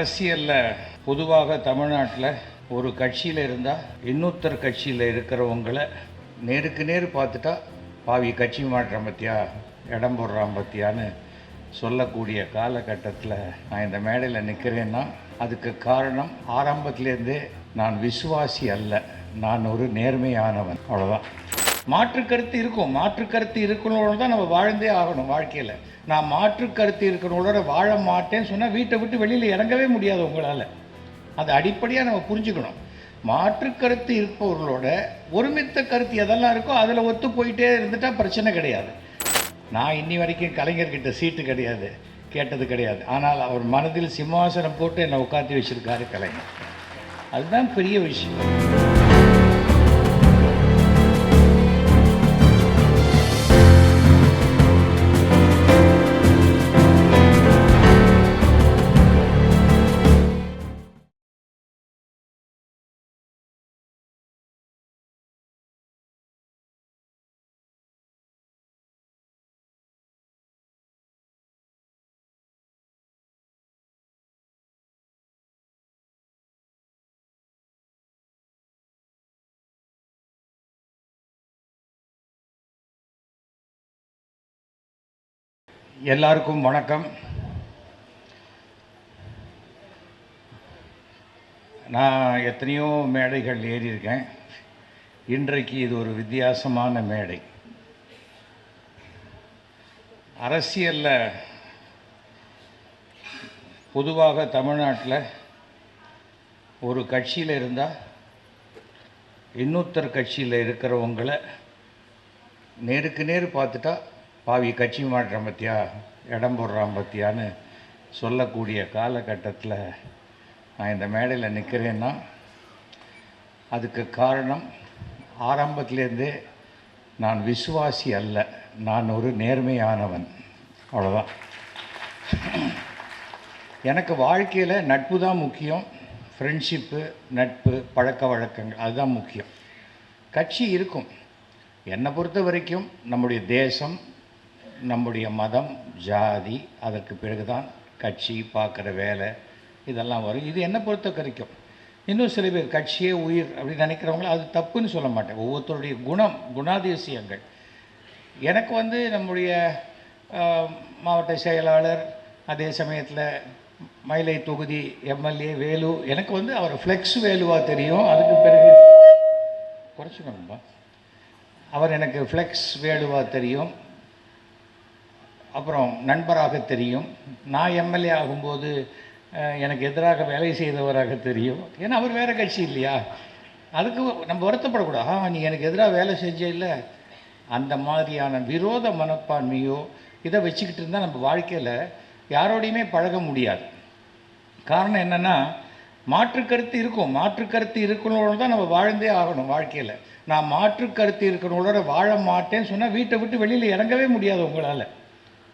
அரசியலில் பொதுவாக தமிழ்நாட்டில் ஒரு கட்சியில் இருந்தால் இன்னொருத்தர் கட்சியில் இருக்கிறவங்களை நேருக்கு நேர் பார்த்துட்டா பாவி கட்சி மாற்றம் பற்றியா இடம் போடுறான் பற்றியான்னு சொல்லக்கூடிய காலகட்டத்தில் நான் இந்த மேடையில் நிற்கிறேன்னா அதுக்கு காரணம் ஆரம்பத்திலேருந்தே நான் விசுவாசி அல்ல, நான் ஒரு நேர்மையானவன், அவ்வளோதான். மாற்று கருத்து இருக்கும், மாற்று கருத்து இருக்கணும்னு தான் நம்ம வாழ்ந்தே ஆகணும் வாழ்க்கையில். நான் மாற்று கருத்து இருக்கணுங்களோட வாழ மாட்டேன்னு சொன்னால் வீட்டை விட்டு வெளியில் இறங்கவே முடியாது உங்களால். அது அடிப்படையாக நம்ம புரிஞ்சுக்கணும். மாற்று கருத்து இருப்பவர்களோட ஒருமித்த கருத்து எதெல்லாம் இருக்கோ அதில் ஒத்து போயிட்டே இருந்துட்டால் பிரச்சனை கிடையாது. நான் இன்னி வரைக்கும் கலைஞர்கிட்ட சீட்டு கிடையாது, கேட்டது கிடையாது. ஆனால் அவர் மனதில் சிம்மாசனம் போட்டு என்னை உட்காந்து வச்சுருக்காரு கலைஞர். அதுதான் பெரிய விஷயம். எல்லாருக்கும் வணக்கம். நான் எத்தனையோ மேடைகள் ஏறியிருக்கேன். இன்றைக்கு இது ஒரு வித்தியாசமான மேடை. அரசியலில் பொதுவாக தமிழ்நாட்டில் ஒரு கட்சியில் இருந்தால் இன்னொருத்தர் கட்சியில் இருக்கிறவங்களை நேருக்கு நேர் பார்த்துட்டா பாவி கட்சி மாற்றம் பற்றியா இடம் போடுறான் பற்றியான்னு சொல்லக்கூடிய காலகட்டத்தில் நான் இந்த மேடையில் நிற்கிறேன்னா அதுக்கு காரணம் ஆரம்பத்திலேருந்தே நான் விசுவாசி அல்ல, நான் ஒரு நேர்மையானவன், அவ்வளோதான். எனக்கு வாழ்க்கையில் நட்பு தான் முக்கியம். ஃப்ரெண்ட்ஷிப்பு, நட்பு, பழக்க வழக்கங்கள் அதுதான் முக்கியம். கட்சி இருக்கும். என்னை பொறுத்த வரைக்கும் நம்முடைய தேசம், நம்முடைய மதம், ஜாதி, அதற்கு பிறகு தான் கட்சி, பார்க்குற வேலை இதெல்லாம் வரும். இது என்னை பொறுத்த வரைக்கும். இன்னும் சில பேர் கட்சியே உயிர் அப்படின்னு நினைக்கிறவங்களும் அது தப்புன்னு சொல்ல மாட்டேன். ஒவ்வொருத்தருடைய குணாதிசயங்கள். எனக்கு நம்முடைய மாவட்ட செயலாளர், அதே சமயத்தில் மயிலை தொகுதி எம்எல்ஏ வேலு, எனக்கு அவர் ஃப்ளெக்ஸ் வேலுவாக தெரியும். அதுக்கு பிறகு குறைச்சிக்கணும்பா, அவர் எனக்கு ஃப்ளெக்ஸ் வேலுவாக தெரியும். அப்புறம் நண்பராக தெரியும். நான் எம்எல்ஏ ஆகும்போது எனக்கு எதிராக வேலை செய்தவராக தெரியும். ஏன்னா அவர் வேறு கட்சி இல்லையா, அதுக்கு நம்ம வருத்தப்படக்கூடாது. நீ எனக்கு எதிராக வேலை செஞ்சே இல்லை, அந்த மாதிரியான விரோத மனப்பான்மையோ இதை வச்சுக்கிட்டு இருந்தால் நம்ம வாழ்க்கையில் யாரோடையுமே பழக முடியாது. காரணம் என்னென்னா, மாற்று கருத்து இருக்கும், மாற்று கருத்து இருக்கணும்னு தான் நம்ம வாழ்ந்தே ஆகணும் வாழ்க்கையில். நான் மாற்று கருத்து இருக்கணுங்களோட வாழ மாட்டேன்னு சொன்னால் வீட்டை விட்டு வெளியில் இறங்கவே முடியாது உங்களால்.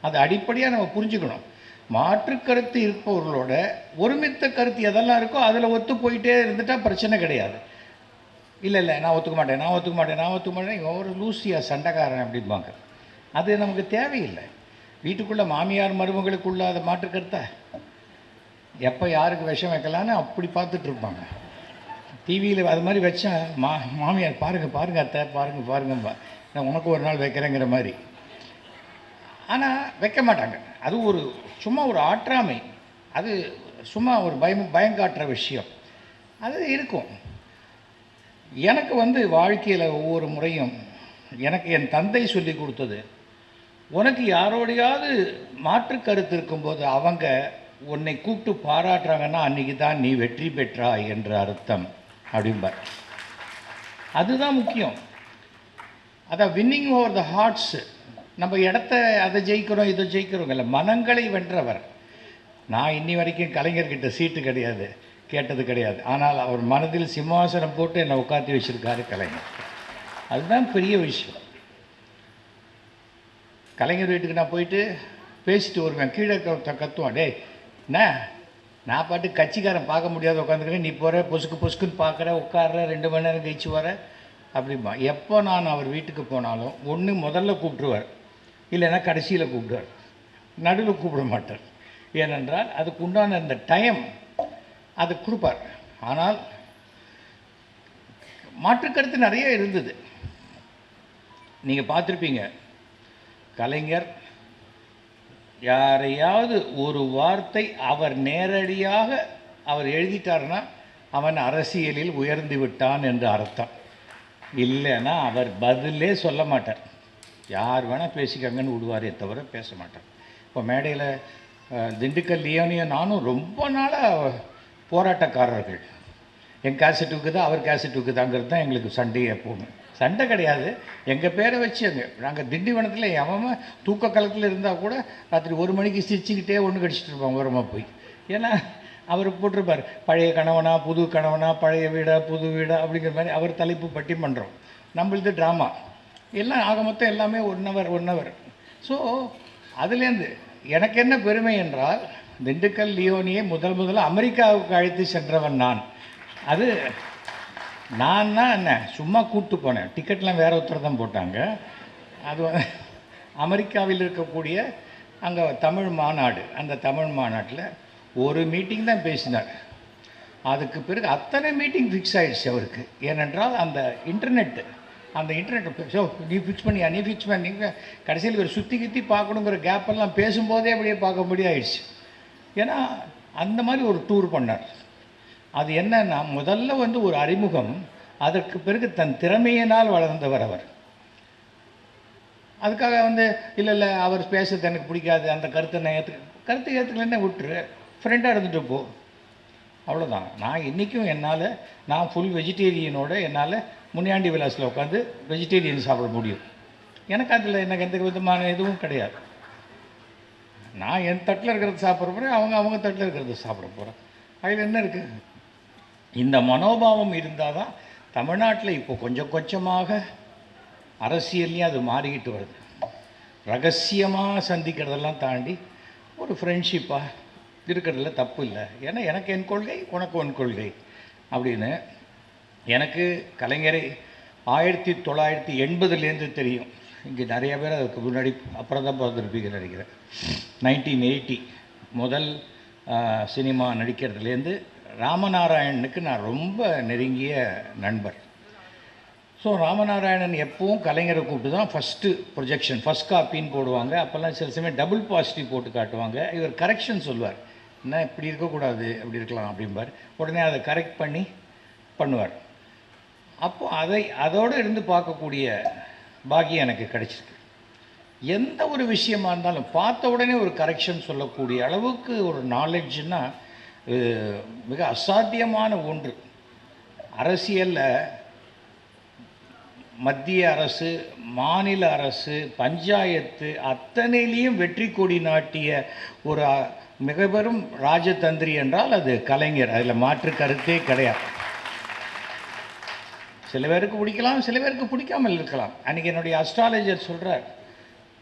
அது அடிப்படையாக நம்ம புரிஞ்சுக்கணும். மாற்று கருத்து இருப்பவர்களோட ஒருமித்த கருத்து எதெல்லாம் இருக்கோ அதில் ஒத்து போயிட்டே இருந்துட்டால் பிரச்சனை கிடையாது. இல்லை நான் ஒத்துக்க மாட்டேன் இவன் ஒரு லூசியா சண்டைக்காரன் அப்படிம்பாங்க. அது நமக்கு தேவையில்லை. வீட்டுக்குள்ளே மாமியார் மருமகளுக்குள்ள அதை மாற்று கருத்தை எப்போ யாருக்கு விஷம் வைக்கலான்னு அப்படி பார்த்துட்ருப்பாங்க. டிவியில் அது மாதிரி வச்சா மாமியார் பாருங்கள் அத்தை பாருங்கம்பா, நான் உனக்கு ஒரு நாள் வைக்கிறேங்கிற மாதிரி. ஆனால் வைக்க மாட்டாங்க. அது சும்மா ஒரு ஆற்றாமை, அது சும்மா ஒரு பயங்காட்டுற விஷயம் அது இருக்கும். எனக்கு வாழ்க்கையில் ஒவ்வொரு முறையும் எனக்கு என் தந்தை சொல்லி கொடுத்தது, உனக்கு யாரோடையாவது மாற்று கருத்து இருக்கும்போது அவங்க உன்னை கூப்பிட்டு பாராட்டுறாங்கன்னா அன்றைக்கி தான் நீ வெற்றி பெற்றாய் என்ற அர்த்தம் அப்படிம்பார். அதுதான் முக்கியம். அதான் வின்னிங் ஓவர் த ஹார்ட்ஸு. நம்ம இடத்த அதை ஜெயிக்கிறோம் இதை ஜெயிக்கிறோங்கல்ல, மனங்களை வென்றவர். நான் இன்னி வரைக்கும் கலைஞர்கிட்ட சீட்டு கிடையாது, கேட்டது கிடையாது. ஆனால் அவர் மனதில் சிம்மாசனம் போட்டு என்னை உட்காந்து வச்சுருக்காரு கலைஞர். அதுதான் பெரிய விஷயம். கலைஞர் வீட்டுக்கு நான் போயிட்டு பேசிட்டு வருவேன். கீழே கத்துவான், டே என்ன நான் பாட்டு கட்சிக்காரன் பார்க்க முடியாத உட்காந்துக்கிறேன், நீ போகிற பொசுக்குன்னு பார்க்குற, உட்கார்ற, 2 மணி நேரம் கழிச்சு வர அப்படிம்பா. எப்போ நான் அவர் வீட்டுக்கு போனாலும் ஒன்று முதல்ல கூப்பிட்டுருவார், இல்லைன்னா கடைசியில் கூப்பிடுவார், நடுவில் கூப்பிட மாட்டார். ஏனென்றால் அதுக்கு உண்டான அந்த டைம் அது கொடுப்பார். ஆனால் மாற்றுக்கருத்து நிறைய இருந்தது. நீங்கள் பார்த்துருப்பீங்க, கலைஞர் யாரையாவது ஒரு வார்த்தை அவர் நேரடியாக அவர் எழுதிட்டார்னா அவன் அரசியலில் உயர்ந்து விட்டான் என்று அர்த்தம். இல்லைன்னா அவர் பதிலே சொல்ல மாட்டார். யார் வேணால் பேசிக்கங்கன்னு விடுவாரே தவிர பேச மாட்டார். இப்போ மேடையில் திண்டுக்கல் லியோனியும் நானும் ரொம்ப நாளாக போராட்டக்காரர்கள். என் கேசட்டுக்கு தான் அவர் கேசட்டுக்கு தாங்கிறது தான் எங்களுக்கு சண்டையே. எப்போவுமே சண்டை கிடையாது, எங்கள் பேரை வச்சு நாங்கள் திண்டிவனத்தில் எவன் தூக்க காலத்தில் இருந்தால் கூட ராத்திரி 1 மணிக்கு சிரிச்சுக்கிட்டே ஒன்று கடிச்சிட்டு இருப்பாங்க ஓரமாக போய். ஏன்னா அவர் போட்டிருப்பார், பழைய கணவனா புது கணவனா, பழைய வீடா புது வீடா அப்படிங்கிற மாதிரி அவர் தலைப்பு பட்டிமன்றம். நம்மளது ட்ராமா எல்லாம் ஆக மொத்தம் எல்லாமே 1 ஹவர். ஸோ அதுலேருந்து எனக்கு என்ன பெருமை என்றால், திண்டுக்கல் லியோனியை முதல்ல அமெரிக்காவுக்கு அழைத்து சென்றவன் நான். அது நான் தான் என்ன சும்மா கூப்பிட்டு போனேன், டிக்கெட்லாம் வேறு ஒருத்தர் தான் போட்டாங்க. அது அமெரிக்காவில் இருக்கக்கூடிய அங்கே தமிழ் மாநாடு, அந்த தமிழ் மாநாட்டில் ஒரு மீட்டிங் தான் பேசினார். அதுக்கு பிறகு அத்தனை மீட்டிங் ஃபிக்ஸ் ஆகிடுச்சு அவருக்கு. ஏனென்றால் அந்த இன்டர்நெட்டு ஸோ நீ ஃபிக்ஸ் பண்ணியா, நீ ஃபிக்ஸ் பண்ணி கடைசியில் ஒரு சுற்றி கித்தி பார்க்கணுங்கிற கேப்பெல்லாம் பேசும்போதே அப்படியே பார்க்க முடியாயிடுச்சு. ஏன்னா அந்த மாதிரி ஒரு டூர் பண்ணார். அது என்னன்னா, முதல்ல ஒரு அறிமுகம், அதற்கு பிறகு தன் திறமையினால் வளர்ந்தவர் அவர். அதுக்காக இல்லை அவர் பேசுறது எனக்கு பிடிக்காது, அந்த கருத்தை ஏற்றுக்கலன்னே விட்டுரு, ஃப்ரெண்டாக இருந்துட்டு போ, அவ்வளோதான். நான் இன்றைக்கும் நான் ஃபுல் வெஜிடேரியனோட என்னால் முனியாண்டி விலாஸில் உட்காந்து வெஜிடேரியன் சாப்பிட முடியும். எனக்கு எந்த விதமான எதுவும் கிடையாது. நான் என் தட்டில் இருக்கிறத சாப்பிட போகிறேன், அவங்க தட்டில் இருக்கிறத சாப்பிட போகிறேன். அதில் என்ன இருக்குது? இந்த மனோபாவம் இருந்தால் தான் தமிழ்நாட்டில் இப்போ கொஞ்சம் கொஞ்சமாக அரசியல்லையும் அது மாறிக்கிட்டு வருது. ரகசியமாக சந்திக்கிறதெல்லாம் தாண்டி ஒரு ஃப்ரெண்ட்ஷிப்பாக இருக்கிறதுல தப்பு இல்லை. ஏன்னா எனக்கு என் கொள்கை, உனக்கு உன் கொள்கை அப்படின்னு. எனக்கு கலைஞரை 1980 தெரியும். இங்கே நிறைய பேர் அதுக்கு முன்னாடி அப்புறம் தான் பார்த்துருப்பீங்கன்னு நினைக்கிறேன். 1980 முதல் சினிமா நடிக்கிறதுலேருந்து ராமநாராயணனுக்கு நான் ரொம்ப நெருங்கிய நண்பர். ஸோ ராமநாராயணன் எப்பவும் கலைஞரை கூப்பிட்டு தான் ஃபஸ்ட்டு ப்ரொஜெக்ஷன், ஃபஸ்ட் காப்பின்னு போடுவாங்க. அப்போல்லாம் சில சமயம் டபுள் பாசிட்டிவ் போட்டு காட்டுவாங்க. இவர் கரெக்ஷன் சொல்லுவார், என்ன இப்படி இருக்கக்கூடாது, அப்படி இருக்கலாம் அப்படிம்பார். உடனே அதை கரெக்ட் பண்ணுவார். அப்போது அதோடு இருந்து பார்க்கக்கூடிய பாக்கியம் எனக்கு கிடைச்சிருக்கு. எந்த ஒரு விஷயமா இருந்தாலும் பார்த்த உடனே ஒரு கரெக்ஷன் சொல்லக்கூடிய அளவுக்கு ஒரு நாலேஜ்னா மிக அசாத்தியமான ஒன்று. அரசியலில் மத்திய அரசு, மாநில அரசு, பஞ்சாயத்து அத்தனையிலையும் வெற்றி கொடி நாட்டிய ஒரு மிக பெரும் ராஜதந்திரி என்றால் அது கலைஞர். அதில் மாற்று கருத்தே கிடையாது. சில பேருக்கு பிடிக்கலாம், சில பேருக்கு பிடிக்காமல் இருக்கலாம். அன்றைக்கி என்னுடைய அஸ்ட்ராலஜர் சொல்கிறார்,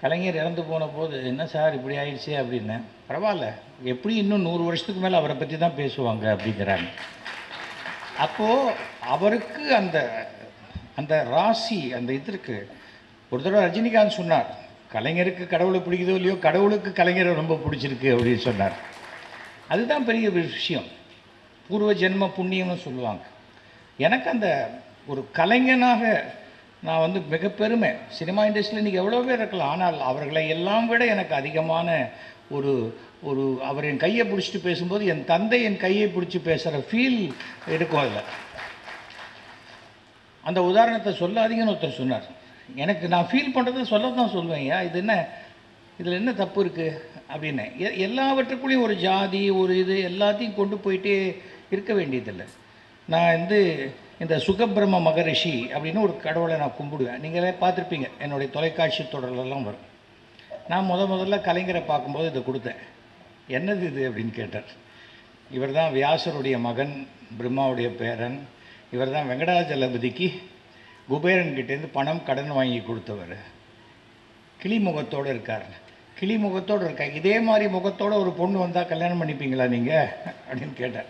கலைஞர் இறந்து போன போது, என்ன சார் இப்படி ஆயிடுச்சு அப்படின்னு. பரவாயில்ல, எப்படி இன்னும் 100 வருஷத்துக்கு மேலே அவரை பற்றி தான் பேசுவாங்க அப்படிங்கிறாங்க. அப்போது அவருக்கு அந்த ராசி, அந்த இதற்கு ஒரு தடவை ரஜினிகாந்த் சொன்னார், கலைஞருக்கு கடவுளை பிடிக்குதோ இல்லையோ, கடவுளுக்கு கலைஞரை ரொம்ப பிடிச்சிருக்கு அப்படின்னு சொன்னார். அதுதான் பெரிய விஷயம், பூர்வ ஜென்ம புண்ணியம்னு சொல்லுவாங்க. எனக்கு அந்த ஒரு கலைஞனாக நான் மிக பெருமை. சினிமா இண்டஸ்ட்ரியில் இன்றைக்கி எவ்வளோ பேர் இருக்கலாம், ஆனால் அவர்களை எல்லாம் விட எனக்கு அதிகமான ஒரு அவர் என் கையை பிடிச்சிட்டு பேசும்போது என் தந்தை என் கையை பிடிச்சி பேசுகிற ஃபீல் இருக்கும். அதில் அந்த உதாரணத்தை சொல்லாதீங்கன்னு ஒருத்தர் சொன்னார். எனக்கு நான் ஃபீல் பண்ணுறதை சொல்ல தான் சொல்லுவேன். இதில் என்ன தப்பு இருக்குது அப்படின்னு. எல்லாவற்றுக்குள்ளேயும் ஒரு ஜாதி, ஒரு இது எல்லாத்தையும் கொண்டு போயிட்டே இருக்க வேண்டியதில்லை. நான் இந்த சுகபிரம்ம மகரிஷி அப்படின்னு ஒரு கடவுளை நான் கும்பிடுவேன். நீங்களே பார்த்துருப்பீங்க, என்னுடைய தொலைக்காட்சி தொடரெல்லாம் வரும். நான் முதல்ல கலைஞரை பார்க்கும்போது இதை கொடுத்தேன். என்னது இது அப்படின்னு கேட்டார். இவர் தான் வியாசருடைய மகன், பிரம்மாவுடைய பேரன். இவர் தான் வெங்கடாஜலபதிக்கு குபேரன்கிட்டேருந்து பணம் கடன் வாங்கி கொடுத்தவர். கிளி முகத்தோடு இருக்கார். கிளி முகத்தோடு இருக்கார். இதே மாதிரி முகத்தோடு ஒரு பொண்ணு வந்தால் கல்யாணம் பண்ணிப்பீங்களா நீங்கள் அப்படின்னு கேட்டார்.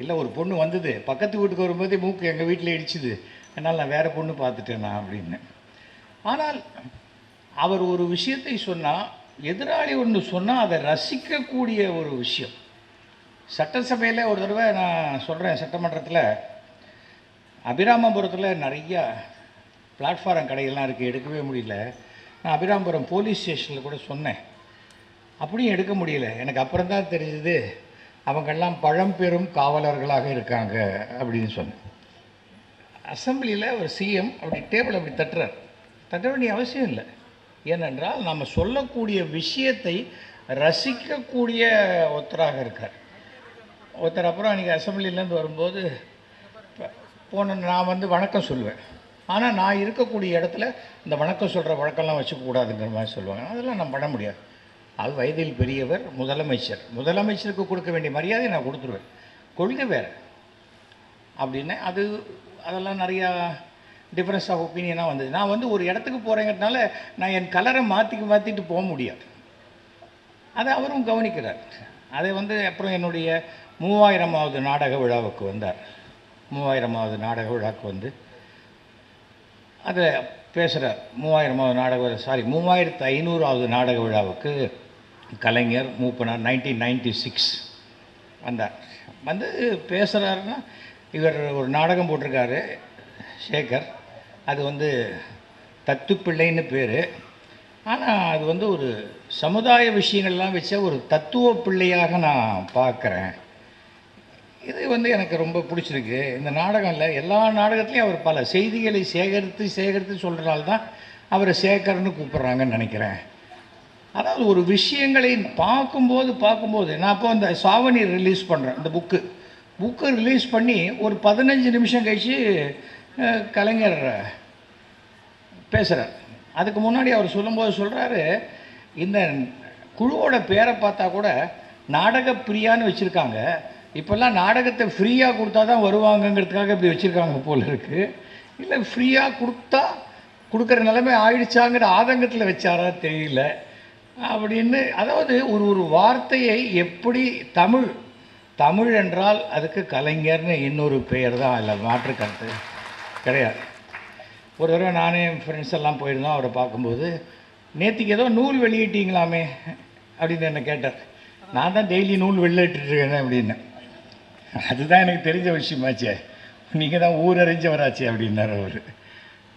இல்லை, ஒரு பொண்ணு வந்தது, பக்கத்து வீட்டுக்கு வரும்போதே மூக்கு எங்கள் வீட்டில் இடிச்சுது, அதனால் நான் வேறு பொண்ணு பார்த்துட்டேன் நான் அப்படின்னு. ஆனால் அவர் ஒரு விஷயத்தை சொன்னால், எதிராளி ஒன்று சொன்னால் அதை ரசிக்கக்கூடிய ஒரு விஷயம். சட்டசபையில் ஒரு தடவை நான் சொல்கிறேன், சட்டமன்றத்தில் அபிராமபுரத்தில் நிறையா பிளாட்ஃபாரம் கடைகள்லாம் இருக்குது, எடுக்கவே முடியல. நான் அபிராமபுரம் போலீஸ் ஸ்டேஷனில் கூட சொன்னேன், அப்படியும் எடுக்க முடியல. எனக்கு அப்புறம் தான் தெரிஞ்சது அவங்கெல்லாம் பழம்பெரும் காவலர்களாக இருக்காங்க அப்படின்னு சொன்னேன். அசம்பிளியில் ஒரு சிஎம் அப்படி டேபிள் அப்படி தட்ட வேண்டிய அவசியம் இல்லை. ஏனென்றால் நம்ம சொல்லக்கூடிய விஷயத்தை ரசிக்கக்கூடிய ஒருத்தராக இருக்கார். ஒருத்தர் அப்புறம் அன்றைக்கி அசம்பிளிலேருந்து வரும்போது நான் வணக்கம் சொல்லுவேன். ஆனால் நான் இருக்கக்கூடிய இடத்துல இந்த வணக்கம் சொல்கிற வழக்கம்லாம் வச்சுக்கக்கூடாதுங்கிற மாதிரி சொல்லுவாங்க. அதெல்லாம் நான் பண்ண முடியாது. அது வயதில் பெரியவர், முதலமைச்சருக்கு கொடுக்க வேண்டிய மரியாதை நான் கொடுத்துருவேன். கொள்கை வேறு அப்படின்னு அதெல்லாம் நிறையா டிஃப்ரென்ஸ் ஆஃப் ஒப்பீனியனாக வந்தது. நான் ஒரு இடத்துக்கு போகிறேங்கிறதுனால நான் என் கலரை மாற்றிட்டு போக முடியாது. அதை அவரும் கவனிக்கிறார். அதை அப்புறம் என்னுடைய 3000வது நாடக விழாவுக்கு வந்தார். 3000வது நாடக விழாவுக்கு அதை பேசுகிறார். 3500வது நாடக விழாவுக்கு கலைஞர் மூப்பனார் 1996 வந்தார். பேசுகிறாருன்னா இவர் ஒரு நாடகம் போட்டிருக்காரு சேகர். அது தத்துப்பிள்ளைன்னு பேர். ஆனால் அது ஒரு சமுதாய விஷயங்கள்லாம் வச்ச ஒரு தத்துவ பிள்ளையாக நான் பார்க்குறேன். இது எனக்கு ரொம்ப பிடிச்சிருக்கு. இந்த நாடகம் இல்லை, எல்லா நாடகத்துலேயும் அவர் பல செய்திகளை சேகரித்து சொல்கிறனால்தான் அவரை சேகர்னு கூப்பிட்றாங்கன்னு நினைக்கிறேன். அதாவது ஒரு விஷயங்களை பார்க்கும்போது நான் இப்போ அந்த சாவணி ரிலீஸ் பண்ணுறேன். இந்த புக்கு ரிலீஸ் பண்ணி ஒரு 15 நிமிஷம் கழித்து கலைஞர் பேசுகிறார். அதுக்கு முன்னாடி அவர் சொல்லும்போது சொல்கிறாரு, இந்த குழுவோட பேரை பார்த்தா கூட நாடக பிரியான்னு வச்சுருக்காங்க. இப்போல்லாம் நாடகத்தை ஃப்ரீயாக கொடுத்தா தான் வருவாங்கங்கிறதுக்காக இப்படி வச்சுருக்காங்க போல் இருக்குது. இல்லை ஃப்ரீயாக கொடுக்குற நிலைமை ஆயிடுச்சாங்கிற ஆதங்கத்தில் வச்சாரா தெரியல அப்படின்னு. அதாவது ஒரு வார்த்தையை எப்படி தமிழ் என்றால் அதுக்கு கலைஞர்னு இன்னொரு பெயர் தான், இல்லை மாற்று கருத்து கிடையாது. ஒரு தடவை நானே ஃப்ரெண்ட்ஸ் எல்லாம் போயிருந்தோம். அவரை பார்க்கும்போது நேற்றுக்கு ஏதோ நூல் வெளியிட்டீங்களாமே அப்படின்னு என்னை கேட்டார். நான் தான் டெய்லி நூல் வெளியிட்டுருக்கேன் அப்படின்னு. அதுதான் எனக்கு தெரிஞ்ச விஷயமாச்சே, நீங்கள் தான் ஊர் அறிஞ்சவராச்சே அப்படின்னார் அவர்.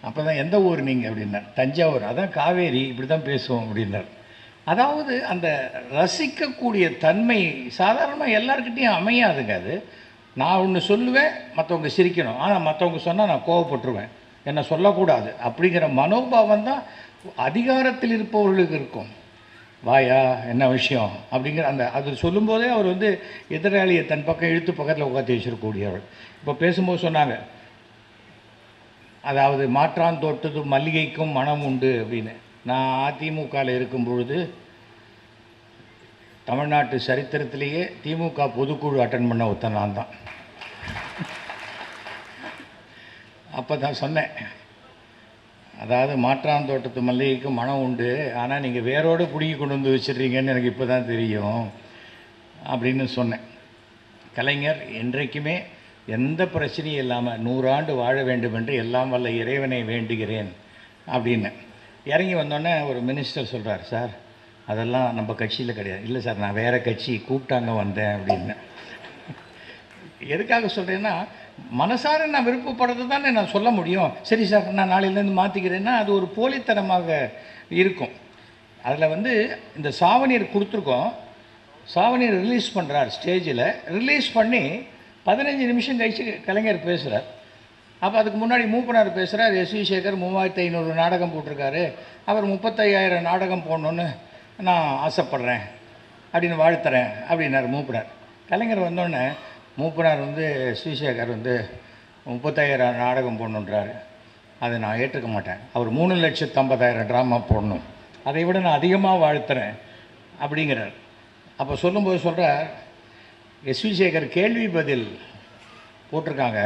அப்போ தான் எந்த ஊர் நீங்கள் அப்படின்னார். தஞ்சாவூர். அதான் காவேரி, இப்படி தான் பேசுவோம் அப்படின்னார். அதாவது அந்த ரசிக்கக்கூடிய தன்மை சாதாரணமாக எல்லாருக்கிட்டையும் அமையாதுங்க. அது நான் ஒன்று சொல்லுவேன், மற்றவங்க சிரிக்கணும். ஆனால் மற்றவங்க சொன்னால் நான் கோவப்பட்டுருவேன், என்னை சொல்லக்கூடாது அப்படிங்கிற மனோபாவம் தான் அதிகாரத்தில் இருப்பவர்களுக்கு இருக்கும். வாயா என்ன விஷயம் அப்படிங்கிற அது சொல்லும்போதே அவர் எதிராளியை தன் பக்கம் இழுத்து பக்கத்தில் உட்காந்து வச்சிருக்கக்கூடியவர். இப்போ பேசும்போது சொன்னாங்க, அதாவது மாற்றான் தொட்டது மல்லிகைக்கும் மனம் உண்டு அப்படின்னு. நான் அதிமுகவில் இருக்கும் பொழுது தமிழ்நாட்டு சரித்திரத்திலேயே திமுக பொதுக்குழு அட்டன் பண்ண ஒருத்தன் நான் தான். அப்போ தான் சொன்னேன், அதாவது மாற்றான் தோட்டத்து மல்லிகைக்கு மனம் உண்டு, ஆனால் நீங்கள் வேரோடு பிடுங்கி கொண்டு வந்து வச்சிடுறீங்கன்னு எனக்கு இப்போ தான் தெரியும் அப்படின்னு சொன்னேன். கலைஞர் என்றைக்குமே எந்த பிரச்சனையும் இல்லாமல் 100 ஆண்டு வாழ வேண்டும் என்று எல்லாம் வல்ல இறைவனை வேண்டுகிறேன் அப்படின்னு. இறங்கி வந்தோடனே ஒரு மினிஸ்டர் சொல்கிறார், சார் அதெல்லாம் நம்ம கட்சியில் கிடையாது. இல்லை சார், நான் வேறு கட்சி கூப்பிட்டாங்க வந்தேன் அப்படின்னு. எதுக்காக சொல்கிறேன்னா, மனசார நான் விருப்பப்படுறது தானே நான் சொல்ல முடியும். சரி சார், நான் நாளையிலேருந்து மாற்றிக்கிறேன்னா அது ஒரு போலித்தனமாக இருக்கும். அதில் இந்த சாவணீர் கொடுத்துருக்கோம். சாவணீர் ரிலீஸ் பண்ணுறார். ஸ்டேஜில் ரிலீஸ் பண்ணி 15 நிமிஷம் கழிச்சு கலைஞர் பேசுகிறார். அப்போ அதுக்கு முன்னாடி மூப்பனார் பேசுகிறார். எஸ்.வி. சேகர் 3500 நாடகம் போட்டிருக்காரு, அவர் 35,000 நாடகம் போடணுன்னு நான் ஆசைப்பட்றேன் அப்படின்னு வாழ்த்துறேன் அப்படின்னார் மூப்பனார். கலைஞர் வந்தோடனே மூப்பனார் எஸ்.வி. சேகர் 35,000 நாடகம் போடணுன்றார், அதை நான் ஏற்றுக்க மாட்டேன். அவர் 3,50,000 ட்ராமா போடணும், அதை விட நான் அதிகமாக வாழ்த்துறேன் அப்படிங்கிறார். அப்போ சொல்லும்போது சொல்கிறார், எஸ்.வி. சேகர் கேள்வி பதில் போட்டிருக்காங்க.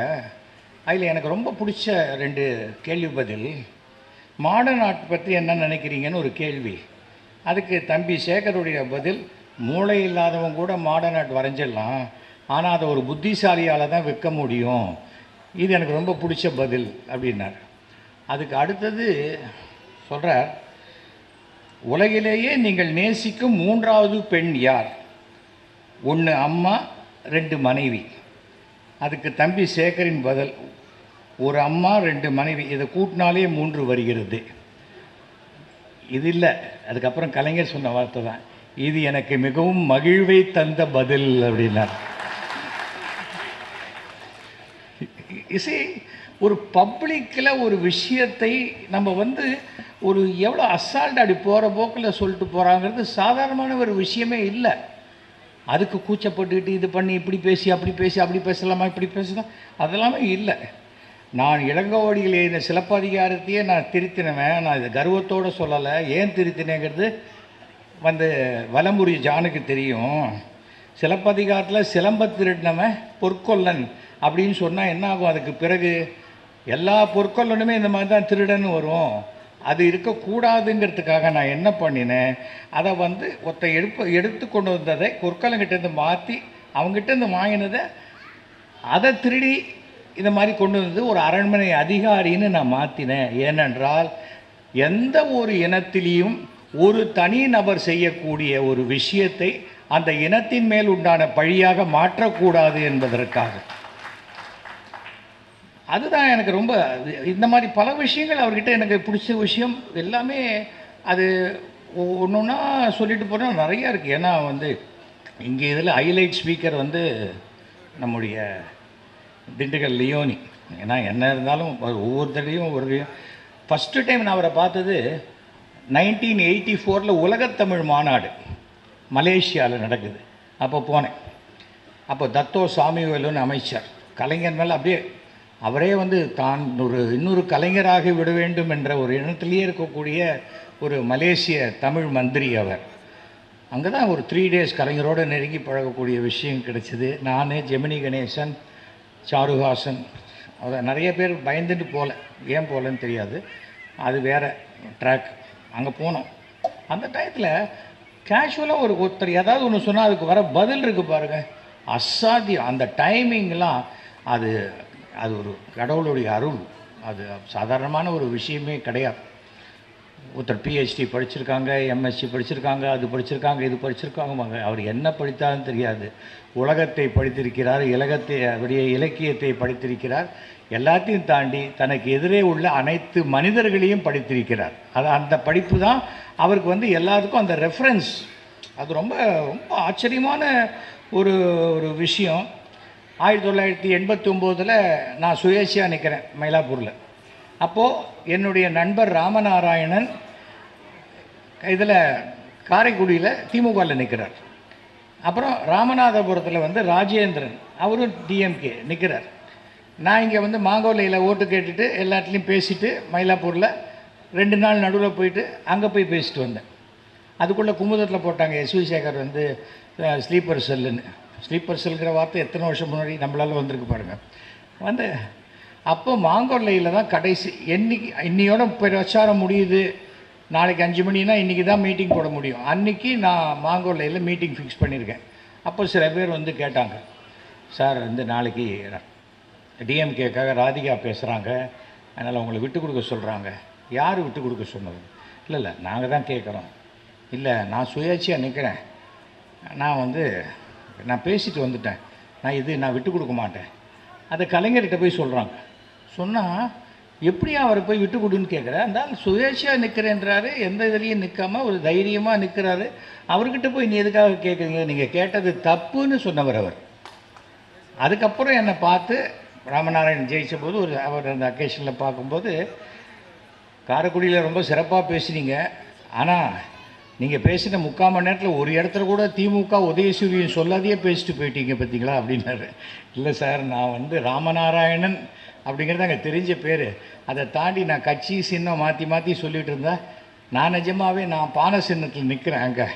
அதில் எனக்கு ரொம்ப பிடிச்ச 2 கேள்வி பதில். மாடர்ன் ஆர்ட் பற்றி என்ன நினைக்கிறீங்கன்னு ஒரு கேள்வி. அதுக்கு தம்பி சேகருடைய பதில், மூளை இல்லாதவங்க கூட மாடர்ன் ஆர்ட் வரைஞ்சிடலாம், ஆனால் அதை ஒரு புத்திசாலியால் தான் விற்க முடியும். இது எனக்கு ரொம்ப பிடிச்ச பதில் அப்படின்னார். அதுக்கு அடுத்தது சொல்கிறார், உலகிலேயே நீங்கள் நேசிக்கும் 3வது பெண் யார்? 1 அம்மா, 2 மனைவி. அதுக்கு தம்பி சேகரின் பதில், ஒரு அம்மா 2 மனைவி, இதை கூட்டினாலே 3 வருகிறது. இது இல்லை, அதுக்கப்புறம் கலைஞர் சொன்ன வார்த்தை தான், இது எனக்கு மிகவும் மகிழ்வை தந்த பதில் அப்படின்னார். இசை ஒரு பப்ளிக்கில் ஒரு விஷயத்தை நம்ம ஒரு எவ்வளோ அசால்ட் அப்படி போகிற போக்கில் சொல்லிட்டு போகிறாங்கிறது சாதாரணமான ஒரு விஷயமே இல்லை. அதுக்கு கூச்சப்பட்டுக்கிட்டு இது பண்ணி இப்படி பேசி அப்படி பேசலாமா இப்படி பேசலாம் அதெல்லாமே இல்லை. நான் இளங்கோவடிகள் எழுதின சிலப்பதிகாரத்தையே நான் திருத்தினவன். நான் இதை கர்வத்தோடு சொல்லலை. ஏன் திருத்தினேங்கிறது வலமுறை ஜானுக்கு தெரியும். சிலப்பதிகாரத்தில் சிலம்ப திருடினவன் பொற்கொல்லன் அப்படின்னு சொன்னால் என்ன ஆகும்? அதுக்கு பிறகு எல்லா பொற்கொல்லனுமே இந்த மாதிரி தான் திருடன்னு வரும். அது இருக்கக்கூடாதுங்கிறதுக்காக நான் என்ன பண்ணினேன், அதை எடுத்து கொண்டு வந்ததை பொற்கொல்லங்கிட்டேருந்து மாற்றி அவங்ககிட்டேருந்து வாங்கினதை அதை திருடி இந்த மாதிரி கொண்டு வந்து ஒரு அரண்மனை அதிகாரின்னு நான் மாற்றினேன். ஏனென்றால் எந்த ஒரு இனத்திலையும் ஒரு தனி நபர் செய்யக்கூடிய ஒரு விஷயத்தை அந்த இனத்தின் மேல் உண்டான பழியாக மாற்றக்கூடாது என்பதற்காக. அதுதான் எனக்கு ரொம்ப இந்த மாதிரி பல விஷயங்கள் அவர்கிட்ட எனக்கு பிடிச்ச விஷயம் எல்லாமே. அது ஒன்று ஒன்றா சொல்லிட்டு போனால் நிறையா இருக்குது. ஏன்னா இங்கே இதில் ஹைலைட் ஸ்பீக்கர் நம்முடைய திண்டுக்கல் லியோனி. ஏன்னா என்ன இருந்தாலும் ஒவ்வொரு தடையும் ஃபஸ்ட்டு டைம் நான் அவரை பார்த்தது 1984 உலகத்தமிழ் மாநாடு மலேசியாவில் நடக்குது. அப்போ போனேன். அப்போ தத்தோ சாமிவேலுன்னு அமைச்சர் கலைஞர் மேலே அப்படியே அவரே தான் இன்னொரு கலைஞராக விட வேண்டும் என்ற ஒரு எண்ணத்திலேயே இருக்கக்கூடிய ஒரு மலேசிய தமிழ் மந்திரி அவர். அங்கே தான் ஒரு 3 days கலைஞரோடு நெருங்கி பழகக்கூடிய விஷயம் கிடைச்சிது. நான், ஜெமினி கணேசன், சாருஹாசன், அதை நிறைய பேர் பயந்துட்டு போகல. ஏன் போகலன்னு தெரியாது, அது வேறு ட்ராக். அங்கே போனோம். அந்த டயத்தில் கேஷுவலாக ஒருத்தர் ஏதாவது ஒன்று சொன்னால் அதுக்கு வர பதில் இருக்குது பாருங்கள், அசாத்தியம். அந்த டைமிங்லாம் அது ஒரு கடவுளுடைய அருள். அது சாதாரணமான ஒரு விஷயமே கிடையாது. ஒருத்தர் PhD படிச்சிருக்காங்க, MSc படிச்சிருக்காங்க, அது படிச்சிருக்காங்க, இது படிச்சிருக்காங்க. அவர் என்ன படித்தாலும் தெரியாது. உலகத்தை படித்திருக்கிறார், அவருடைய இலக்கியத்தை படித்திருக்கிறார். எல்லாத்தையும் தாண்டி தனக்கு எதிரே உள்ள அனைத்து மனிதர்களையும் படித்திருக்கிறார். அந்த படிப்பு தான் அவருக்கு எல்லாத்துக்கும் அந்த ரெஃபரன்ஸ். அது ரொம்ப ரொம்ப ஆச்சரியமான ஒரு விஷயம். 1989 நான் சுயேட்சையாக நிற்கிறேன் மயிலாப்பூரில். அப்போது என்னுடைய நண்பர் ராமநாராயணன் இதில் காரைக்குடியில் திமுகவில் நிற்கிறார். அப்புறம் ராமநாதபுரத்தில் ராஜேந்திரன் அவரும் DMK நிற்கிறார். நான் இங்கே மாங்கோலையில் ஓட்டு கேட்டுட்டு எல்லாத்துலேயும் பேசிவிட்டு மயிலாப்பூரில் 2 நாள் நடுவில் போயிட்டு அங்கே போய் பேசிட்டு வந்தேன். அதுக்குள்ளே குமுதத்தில் போட்டாங்க SV சேகர் ஸ்லீப்பர் செல்லுன்னு. ஸ்லீப்பர் செல்கிற வார்த்தை எத்தனை வருஷம் முன்னாடி நம்மளால் வந்திருக்கு பாருங்கள். அப்போ மாங்கோல்லையில் தான் கடைசி இன்னையோட பிரச்சாரம் முடியுது. நாளைக்கு 5 மணினா இன்றைக்கி தான் மீட்டிங் போட முடியும். அன்றைக்கி நான் மாங்கோல்லையில் மீட்டிங் ஃபிக்ஸ் பண்ணியிருக்கேன். அப்போ சில பேர் கேட்டாங்க, சார் நாளைக்கு DMKக்காக ராதிகா பேசுகிறாங்க, அதனால் உங்களை விட்டு கொடுக்க சொல்கிறாங்க. யார் விட்டு கொடுக்க சொன்னது? இல்லை நாங்கள் தான் கேட்குறோம். இல்லை, நான் சுயேட்சையாக நிற்கிறேன். நான் பேசிட்டு வந்துட்டேன். நான் விட்டு கொடுக்க மாட்டேன். அதை கலைஞர்கிட்ட போய் சொல்கிறாங்க. சொன்னால் எப்படியா அவரை போய் விட்டு கொடுன்னு கேட்குறேன். இருந்தாலும் சுயேட்சையாக நிற்கிறேன்றாரு, எந்த இதுலேயும் நிற்காமல் ஒரு தைரியமாக நிற்கிறாரு. அவர்கிட்ட போய் நீ எதுக்காக கேட்குறீங்க, நீங்கள் கேட்டது தப்புன்னு சொன்னவர் அவர். அதுக்கப்புறம் என்னை பார்த்து ராமநாராயணன் ஜெயிச்ச போது அவர் அந்த அக்கேஷனில் பார்க்கும்போது, காரைக்குடியில் ரொம்ப சிறப்பாக பேசுனீங்க, ஆனால் நீங்கள் பேசின 3/4 மணி நேரத்தில் ஒரு இடத்துல கூட திமுக உதயசூரியன் சொல்லாதையே பேசிட்டு போயிட்டீங்க பார்த்தீங்களா அப்படின்னாரு. இல்லை சார், நான் ராமநாராயணன் அப்படிங்கிறது அங்கே தெரிஞ்ச பேர். அதை தாண்டி நான் கட்சி சின்னம் மாற்றி சொல்லிகிட்டு இருந்தேன். நான் நிஜமாகவே நான் பானை சின்னத்தில் நிற்கிறேன். அங்கே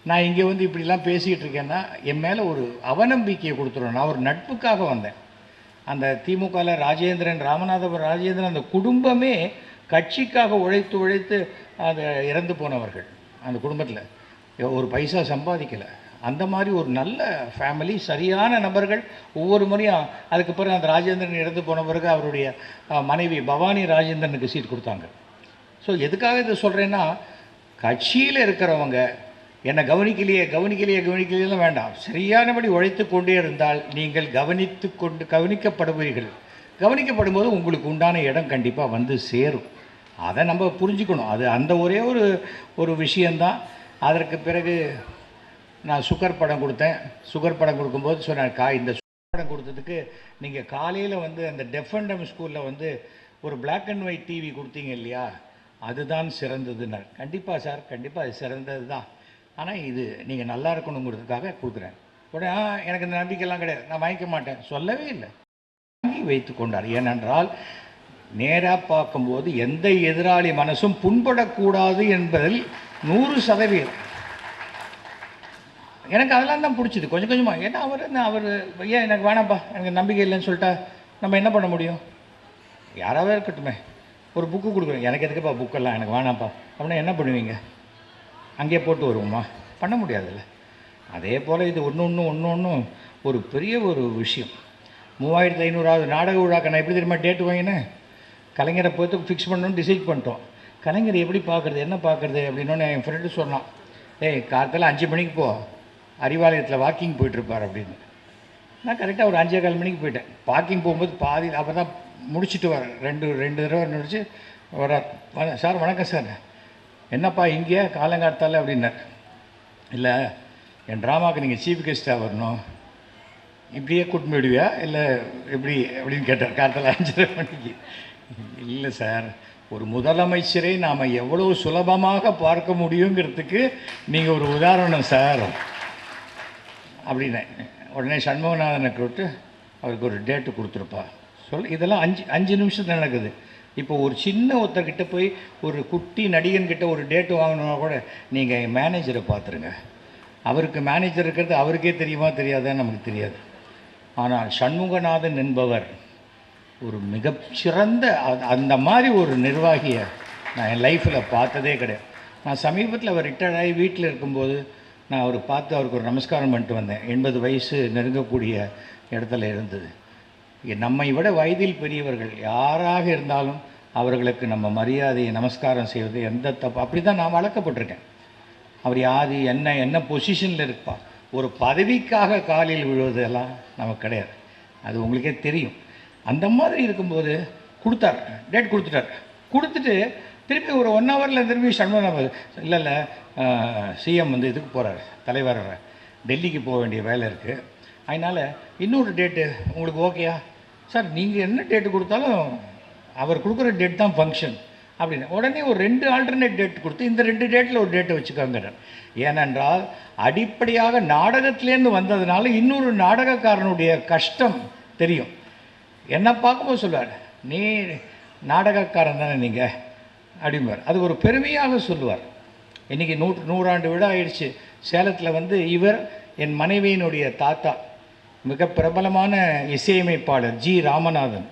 நான் இங்கே இப்படிலாம் பேசிகிட்டு இருக்கேன்னா என் மேலே ஒரு அவநம்பிக்கையை கொடுத்துருவேன். நான் ஒரு நட்புக்காக வந்தேன். அந்த திமுகவில் ராமநாதபுரம் ராஜேந்திரன் அந்த குடும்பமே கட்சிக்காக உழைத்து அதை இறந்து போனவர்கள். அந்த குடும்பத்தில் ஒரு பைசா சம்பாதிக்கலை. அந்த மாதிரி ஒரு நல்ல ஃபேமிலி, சரியான நபர்கள். ஒவ்வொரு முறையும் அதுக்கு பிறகு அந்த ராஜேந்திரன் இறந்து போன பிறகு அவருடைய மனைவி பவானி ராஜேந்திரனுக்கு சீட் கொடுத்தாங்க. ஸோ எதுக்காக இதை சொல்கிறேன்னா, கட்சியில் இருக்கிறவங்க என்னை கவனிக்கலையே வேண்டாம். சரியானபடி உழைத்து கொண்டே இருந்தால் நீங்கள் கவனிக்கப்படுவீர்கள். கவனிக்கப்படும் போது உங்களுக்கு உண்டான இடம் கண்டிப்பாக வந்து சேரும். அதை நம்ம புரிஞ்சுக்கணும். அது அந்த ஒரே ஒரு விஷயந்தான். அதற்கு பிறகு நான் சுகர் படம் கொடுத்தேன். சுகர் படம் கொடுக்கும்போது சொன்னேன், இந்த சுகர் படம் கொடுத்ததுக்கு நீங்கள் காலையில் வந்து அந்த டெஃப் அண்ட் டெம் ஸ்கூலில் வந்து ஒரு பிளாக் அண்ட் ஒயிட் டிவி கொடுத்தீங்க இல்லையா, அதுதான் சிறந்ததுன்னார். கண்டிப்பாக சார், கண்டிப்பாக அது சிறந்தது தான். ஆனால் இது நீங்கள் நல்லா இருக்கணுங்கிறதுக்காக கொடுக்குறேன். உடனே எனக்கு இந்த நம்பிக்கைலாம் கிடையாது, நான் வாங்கிக்க மாட்டேன் சொல்லவே இல்லை. வாங்கி வைத்து கொண்டார். ஏனென்றால் நேராக பார்க்கும்போது எந்த எதிராளி மனசும் புண்படக்கூடாது என்பதில் 100%. எனக்கு அதெல்லாம் தான் பிடிச்சிது கொஞ்சம் கொஞ்சமாக. ஏன்னா அவர் ஏன் எனக்கு வேணாம்ப்பா, எனக்கு நம்பிக்கை இல்லைன்னு சொல்லிட்டா நம்ம என்ன பண்ண முடியும்? யாராவது இருக்கட்டுமே, ஒரு புக்கு கொடுக்குறேன், எனக்கு எதுக்குப்பா புக்கெல்லாம், எனக்கு வேணாம்ப்பா அப்படின்னா என்ன பண்ணுவீங்க? அங்கேயே போட்டு வருவோமா? பண்ண முடியாதுல்ல. அதே போல் இது ஒன்று ஒரு பெரிய ஒரு விஷயம். 3500வது நாடக விழாக்க நான் எப்படி தெரியுமா டேட்டு வாங்கினேன்? கலைஞரை போய்த்து ஃபிக்ஸ் பண்ணணும்னு டிசைட் பண்ணிட்டோம். கலைஞர் எப்படி பார்க்குறது, என்ன பார்க்குறது அப்படின்னோன்னு என் ஃப்ரெண்டு சொன்னான், காலத்தில் 5 மணிக்கு போ, அறிவாலயத்தில் வாக்கிங் போயிட்டுருப்பார் அப்படின்னு. நான் கரெக்டாக ஒரு 5:15 மணிக்கு போயிட்டேன். வாக்கிங் போகும்போது பாதி அப்போ தான் முடிச்சுட்டு வரேன். ரெண்டு தடவை முடிச்சு வரார். சார் வணக்கம் சார், என்னப்பா இங்கே காலங்காலத்தால் அப்படின்னார். இல்லை, என் ட்ராமாவுக்கு நீங்கள் சீஃப் கெஸ்ட்டாக வரணும், இப்படியே கூட்டின்னு போயிடுவியா இல்லை எப்படி அப்படின்னு கேட்டார் காலத்தில் 5:30 மணிக்கு. இல்லை சார், ஒரு முதலமைச்சரை நாம் எவ்வளோ சுலபமாக பார்க்க முடியுங்கிறதுக்கு நீங்கள் ஒரு உதாரணம் சார் அப்படின்னேன். உடனே சண்முகநாதனை கூப்பிட்டு அவருக்கு ஒரு டேட்டு கொடுத்துருப்பா இதெல்லாம் 5 நிமிஷத்தில் நடக்குது. இப்போ ஒரு சின்ன ஒருத்தர்கிட்ட போய் ஒரு குட்டி நடிகன்கிட்ட ஒரு டேட்டு வாங்கணுன்னா கூட நீங்கள் மேனேஜரை பார்த்துருங்க. அவருக்கு மேனேஜர் இருக்கிறது அவருக்கே தெரியுமா தெரியாதான்னு நமக்கு தெரியாது. ஆனால் சண்முகநாதன் என்பவர் ஒரு மிகச்சிறந்த அந்த மாதிரி ஒரு நிர்வாகியை நான் என் லைஃப்பில் பார்த்ததே கிடையாது. நான் சமீபத்தில் அவர் ரிட்டையர்ட் ஆகி வீட்டில் இருக்கும்போது நான் அவரை பார்த்து அவருக்கு ஒரு நமஸ்காரம் பண்ணிட்டு வந்தேன். 80 வயசு நெருங்கக்கூடிய இடத்துல இருந்தது. நம்மை விட வயதில் பெரியவர்கள் யாராக இருந்தாலும் அவர்களுக்கு நம்ம மரியாதையை நமஸ்காரம் செய்வது எந்த தப்பு, அப்படி தான் நான் வளர்க்கப்பட்டிருக்கேன். அவர் யார் என்ன பொசிஷனில் இருப்பார், ஒரு பதவிக்காக காலில் விழுவதெல்லாம் நமக்கு கிடையாது. அது உங்களுக்கே தெரியும். அந்த மாதிரி இருக்கும்போது கொடுத்தார், டேட் கொடுத்துட்டு திருப்பி ஒரு 1 ஹவரில் திரும்பி சண்முகம் இல்லை சிஎம் வந்து இதுக்கு போகிறார், தலைவர் டெல்லிக்கு போக வேண்டிய வேலை இருக்குது, அதனால் இன்னொரு டேட்டு உங்களுக்கு ஓகேயா? சார் நீங்கள் என்ன டேட்டு கொடுத்தாலும் அவர் கொடுக்குற டேட் தான் ஃபங்க்ஷன் அப்படின்னு. உடனே ஒரு 2 ஆல்டர்னேட் டேட் கொடுத்து இந்த 2 டேட்டில் ஒரு டேட்டை வச்சுக்கோங்கிறார். ஏனென்றால் அடிப்படையாக நாடகத்திலேருந்து வந்ததுனால இன்னொரு நாடகக்காரனுடைய கஷ்டம் தெரியும். என்ன பார்க்கும்போது சொல்லுவார், நீ நாடகக்காரன் தானே நீங்கள் அப்படிம்பார். அது ஒரு பெருமையாக சொல்லுவார். இன்றைக்கி 100 ஆண்டு விழா ஆயிடுச்சு. சேலத்தில் வந்து இவர் என் மனைவியினுடைய தாத்தா, மிக பிரபலமான இசையமைப்பாளர் ஜி ராமநாதன்,